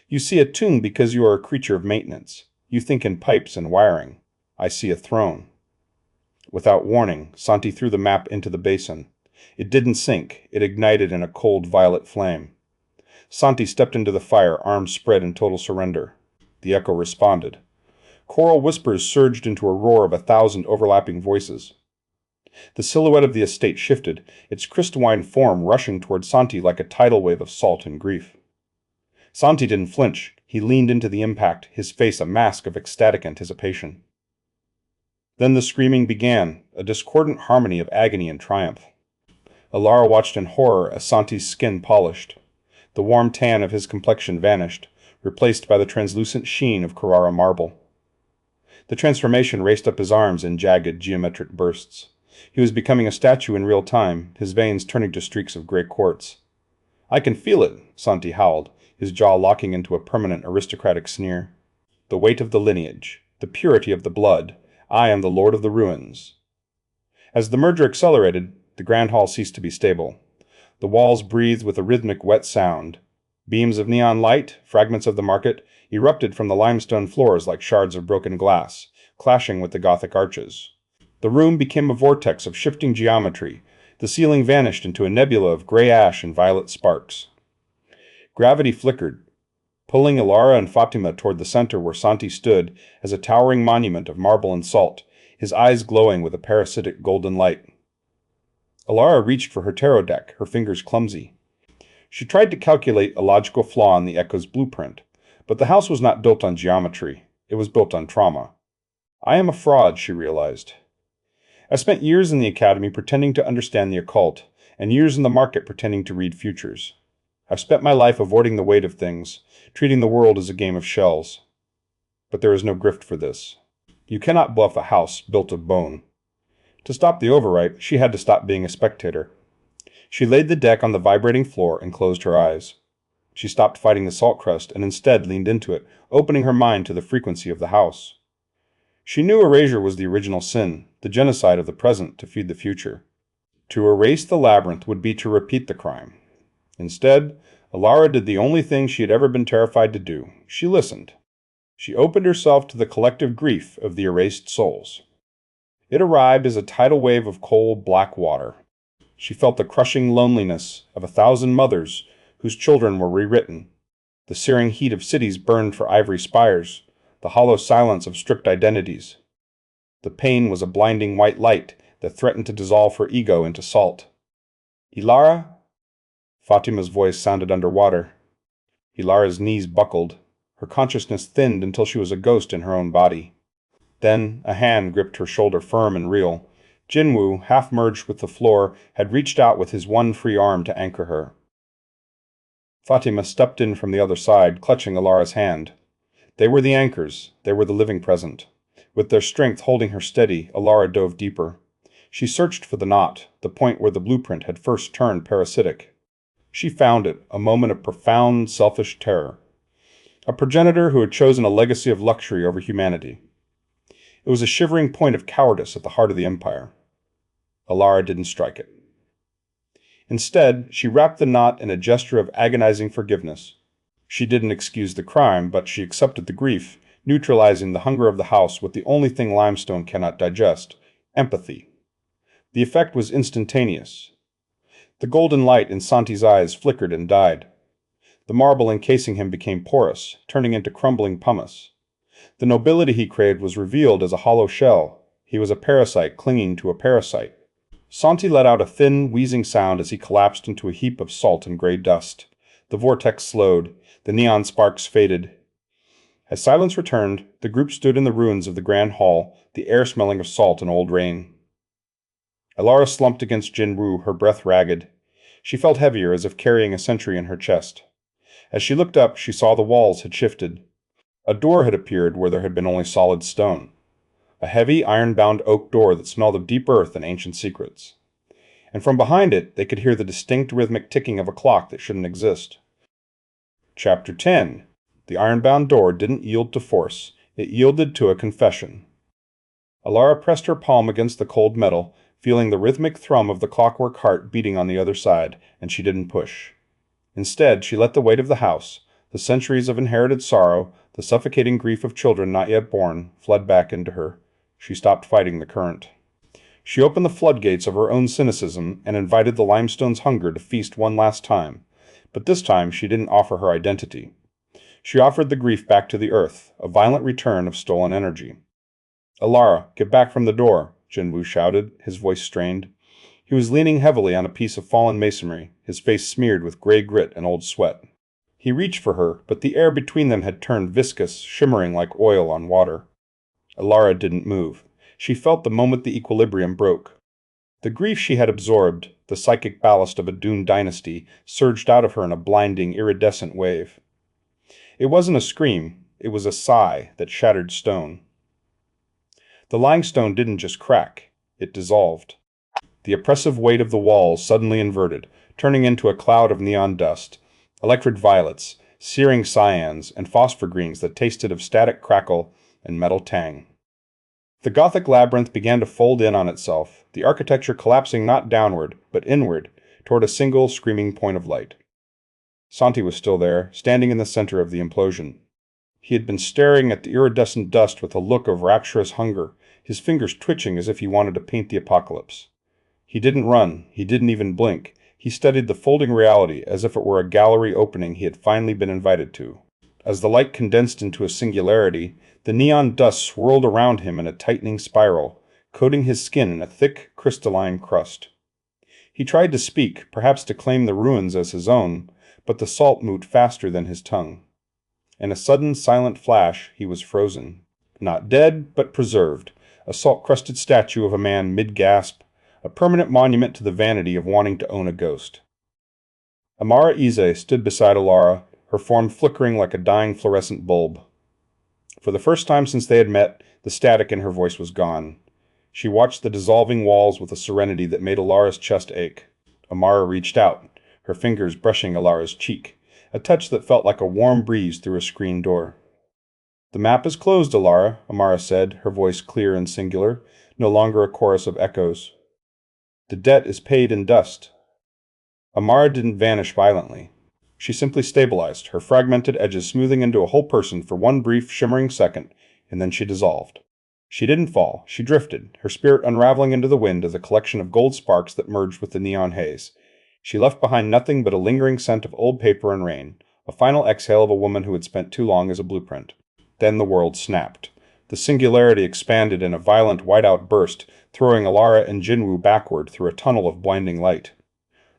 You see a tomb because you are a creature of maintenance. You think in pipes and wiring. I see a throne." Without warning, Santi threw the map into the basin. It didn't sink. It ignited in a cold violet flame. Santi stepped into the fire, arms spread in total surrender. The echo responded. Choral whispers surged into a roar of 1,000 overlapping voices. The silhouette of the estate shifted, its crystalline form rushing toward Santi like a tidal wave of salt and grief. Santi didn't flinch. He leaned into the impact, his face a mask of ecstatic anticipation. Then the screaming began, a discordant harmony of agony and triumph. Alara watched in horror as Santi's skin polished. The warm tan of his complexion vanished, replaced by the translucent sheen of Carrara marble. The transformation raced up his arms in jagged, geometric bursts. He was becoming a statue in real time, his veins turning to streaks of gray quartz. "I can feel it," Santi howled, his jaw locking into a permanent aristocratic sneer. "The weight of the lineage, the purity of the blood. I am the Lord of the Ruins." As the merger accelerated, the Grand Hall ceased to be stable. The walls breathed with a rhythmic wet sound. Beams of neon light, fragments of the market, erupted from the limestone floors like shards of broken glass, clashing with the Gothic arches. The room became a vortex of shifting geometry. The ceiling vanished into a nebula of gray ash and violet sparks. Gravity flickered, pulling Alara and Fatima toward the center where Santi stood as a towering monument of marble and salt, his eyes glowing with a parasitic golden light. Alara reached for her tarot deck, her fingers clumsy. She tried to calculate a logical flaw in the echo's blueprint, but the house was not built on geometry. It was built on trauma. "I am a fraud," she realized. "I spent years in the academy pretending to understand the occult, and years in the market pretending to read futures. I've spent my life avoiding the weight of things, treating the world as a game of shells. But there is no grift for this. You cannot bluff a house built of bone." To stop the overwrite, she had to stop being a spectator. She laid the deck on the vibrating floor and closed her eyes. She stopped fighting the salt crust and instead leaned into it, opening her mind to the frequency of the house. She knew erasure was the original sin, the genocide of the present to feed the future. To erase the labyrinth would be to repeat the crime. Instead, Alara did the only thing she had ever been terrified to do. She listened. She opened herself to the collective grief of the erased souls. It arrived as a tidal wave of cold, black water. She felt the crushing loneliness of 1,000 mothers whose children were rewritten. The searing heat of cities burned for ivory spires, the hollow silence of strict identities. The pain was a blinding white light that threatened to dissolve her ego into salt. "Ilara?" Fatima's voice sounded underwater. Ilara's knees buckled. Her consciousness thinned until she was a ghost in her own body. Then a hand gripped her shoulder firm and real. Jinwoo, half merged with the floor, had reached out with his one free arm to anchor her. Fatima stepped in from the other side, clutching Alara's hand. They were the anchors. They were the living present. With their strength holding her steady, Alara dove deeper. She searched for the knot, the point where the blueprint had first turned parasitic. She found it, a moment of profound, selfish terror. A progenitor who had chosen a legacy of luxury over humanity. It was a shivering point of cowardice at the heart of the empire. Alara didn't strike it. Instead, she wrapped the knot in a gesture of agonizing forgiveness. She didn't excuse the crime, but she accepted the grief, neutralizing the hunger of the house with the only thing limestone cannot digest: empathy. The effect was instantaneous. The golden light in Santi's eyes flickered and died. The marble encasing him became porous, turning into crumbling pumice. The nobility he craved was revealed as a hollow shell. He was a parasite clinging to a parasite. Santi let out a thin, wheezing sound as he collapsed into a heap of salt and gray dust. The vortex slowed. The neon sparks faded. As silence returned, the group stood in the ruins of the Grand Hall, the air smelling of salt and old rain. Alara slumped against Jinwoo, her breath ragged. She felt heavier, as if carrying a century in her chest. As she looked up, she saw the walls had shifted. A door had appeared where there had been only solid stone. A heavy, iron-bound oak door that smelled of deep earth and ancient secrets. And from behind it, they could hear the distinct rhythmic ticking of a clock that shouldn't exist. Chapter 10. The iron-bound door didn't yield to force. It yielded to a confession. Alara pressed her palm against the cold metal, feeling the rhythmic thrum of the clockwork heart beating on the other side, and she didn't push. Instead, she let the weight of the house, The centuries of inherited sorrow, the suffocating grief of children not yet born, fled back into her. She stopped fighting the current. She opened the floodgates of her own cynicism and invited the limestone's hunger to feast one last time. But this time she didn't offer her identity. She offered the grief back to the earth, a violent return of stolen energy. "Alara, get back from the door," Jinwu shouted, his voice strained. He was leaning heavily on a piece of fallen masonry, his face smeared with gray grit and old sweat. He reached for her, but the air between them had turned viscous, shimmering like oil on water. Alara didn't move. She felt the moment the equilibrium broke. The grief she had absorbed, the psychic ballast of a doomed dynasty, surged out of her in a blinding, iridescent wave. It wasn't a scream, it was a sigh that shattered stone. The limestone didn't just crack, it dissolved. The oppressive weight of the walls suddenly inverted, turning into a cloud of neon dust, electric violets, searing cyans, and phosphor greens that tasted of static crackle and metal tang. The Gothic labyrinth began to fold in on itself, the architecture collapsing not downward, but inward, toward a single screaming point of light. Santi was still there, standing in the center of the implosion. He had been staring at the iridescent dust with a look of rapturous hunger, his fingers twitching as if he wanted to paint the apocalypse. He didn't run, he didn't even blink. He studied the folding reality as if it were a gallery opening he had finally been invited to. As the light condensed into a singularity, the neon dust swirled around him in a tightening spiral, coating his skin in a thick, crystalline crust. He tried to speak, perhaps to claim the ruins as his own, but the salt moved faster than his tongue. In a sudden, silent flash, he was frozen. Not dead, but preserved, a salt-crusted statue of a man mid-gasp, a permanent monument to the vanity of wanting to own a ghost. Amara Ize stood beside Alara, her form flickering like a dying fluorescent bulb. For the first time since they had met, the static in her voice was gone. She watched the dissolving walls with a serenity that made Alara's chest ache. Amara reached out, her fingers brushing Alara's cheek, a touch that felt like a warm breeze through a screen door. "The map is closed, Alara," Amara said, her voice clear and singular, no longer a chorus of echoes. "The debt is paid in dust." Amara didn't vanish violently. She simply stabilized, her fragmented edges smoothing into a whole person for one brief, shimmering second, and then she dissolved. She didn't fall, she drifted, her spirit unraveling into the wind as a collection of gold sparks that merged with the neon haze. She left behind nothing but a lingering scent of old paper and rain, a final exhale of a woman who had spent too long as a blueprint. Then the world snapped. The singularity expanded in a violent whiteout burst, throwing Alara and Jinwu backward through a tunnel of blinding light.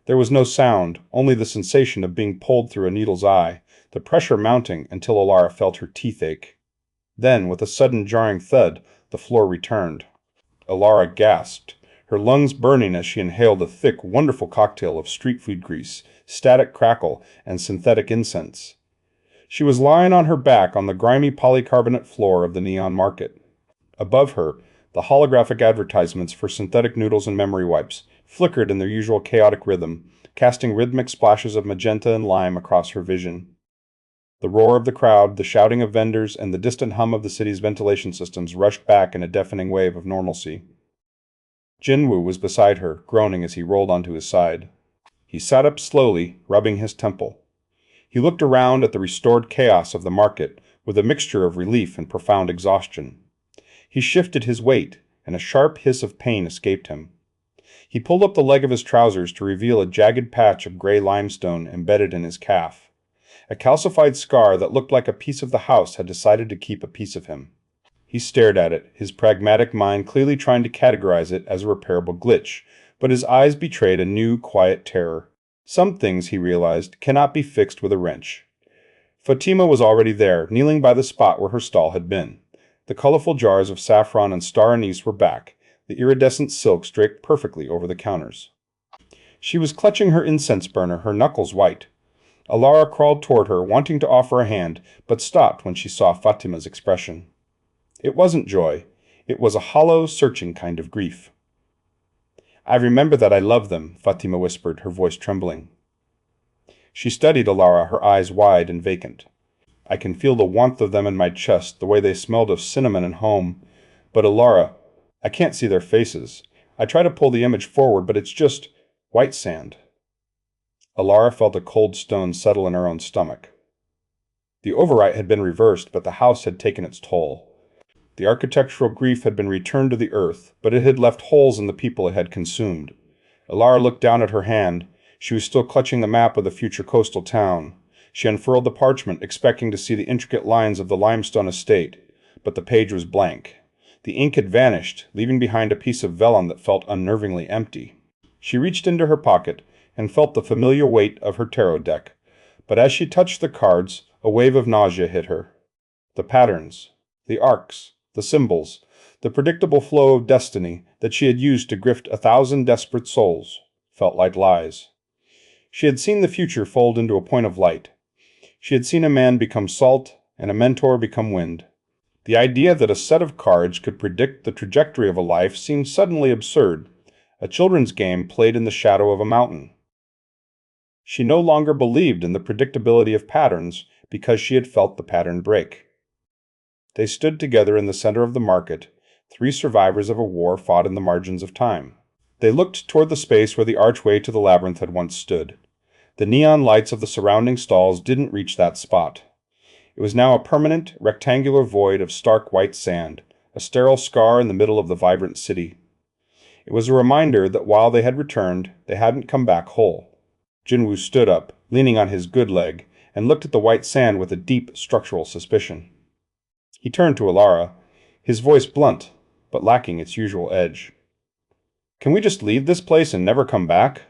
There was no sound, only the sensation of being pulled through a needle's eye, the pressure mounting until Alara felt her teeth ache. Then, with a sudden jarring thud, the floor returned. Alara gasped, her lungs burning as she inhaled a thick, wonderful cocktail of street food grease, static crackle, and synthetic incense. She was lying on her back on the grimy polycarbonate floor of the neon market. Above her, the holographic advertisements for synthetic noodles and memory wipes flickered in their usual chaotic rhythm, casting rhythmic splashes of magenta and lime across her vision. The roar of the crowd, the shouting of vendors, and the distant hum of the city's ventilation systems rushed back in a deafening wave of normalcy. Jinwu was beside her, groaning as he rolled onto his side. He sat up slowly, rubbing his temple. He looked around at the restored chaos of the market with a mixture of relief and profound exhaustion. He shifted his weight, and a sharp hiss of pain escaped him. He pulled up the leg of his trousers to reveal a jagged patch of gray limestone embedded in his calf. A calcified scar that looked like a piece of the house had decided to keep a piece of him. He stared at it, his pragmatic mind clearly trying to categorize it as a repairable glitch, but his eyes betrayed a new, quiet terror. Some things, he realized, cannot be fixed with a wrench. Fatima was already there, kneeling by the spot where her stall had been. The colorful jars of saffron and star anise were back, the iridescent silks draped perfectly over the counters. She was clutching her incense burner, her knuckles white. Alara crawled toward her, wanting to offer a hand, but stopped when she saw Fatima's expression. It wasn't joy. It was a hollow, searching kind of grief. "I remember that I love them," Fatima whispered, her voice trembling. She studied Alara, her eyes wide and vacant. "I can feel the warmth of them in my chest, the way they smelled of cinnamon and home. But Alara, I can't see their faces. I try to pull the image forward, but it's just white sand." Alara felt a cold stone settle in her own stomach. The overwrite had been reversed, but the house had taken its toll. The architectural grief had been returned to the earth, but it had left holes in the people it had consumed. Alara looked down at her hand. She was still clutching the map of the future coastal town. She unfurled the parchment, expecting to see the intricate lines of the limestone estate, but the page was blank. The ink had vanished, leaving behind a piece of vellum that felt unnervingly empty. She reached into her pocket and felt the familiar weight of her tarot deck, but as she touched the cards, a wave of nausea hit her. The patterns, the arcs, the symbols, the predictable flow of destiny that she had used to grift 1,000 desperate souls, felt like lies. She had seen the future fold into a point of light. She had seen a man become salt and a mentor become wind. The idea that a set of cards could predict the trajectory of a life seemed suddenly absurd, a children's game played in the shadow of a mountain. She no longer believed in the predictability of patterns because she had felt the pattern break. They stood together in the center of the market, 3 survivors of a war fought in the margins of time. They looked toward the space where the archway to the labyrinth had once stood. The neon lights of the surrounding stalls didn't reach that spot. It was now a permanent, rectangular void of stark white sand, a sterile scar in the middle of the vibrant city. It was a reminder that while they had returned, they hadn't come back whole. Jinwoo stood up, leaning on his good leg, and looked at the white sand with a deep structural suspicion. He turned to Alara, his voice blunt, but lacking its usual edge. "Can we just leave this place and never come back?"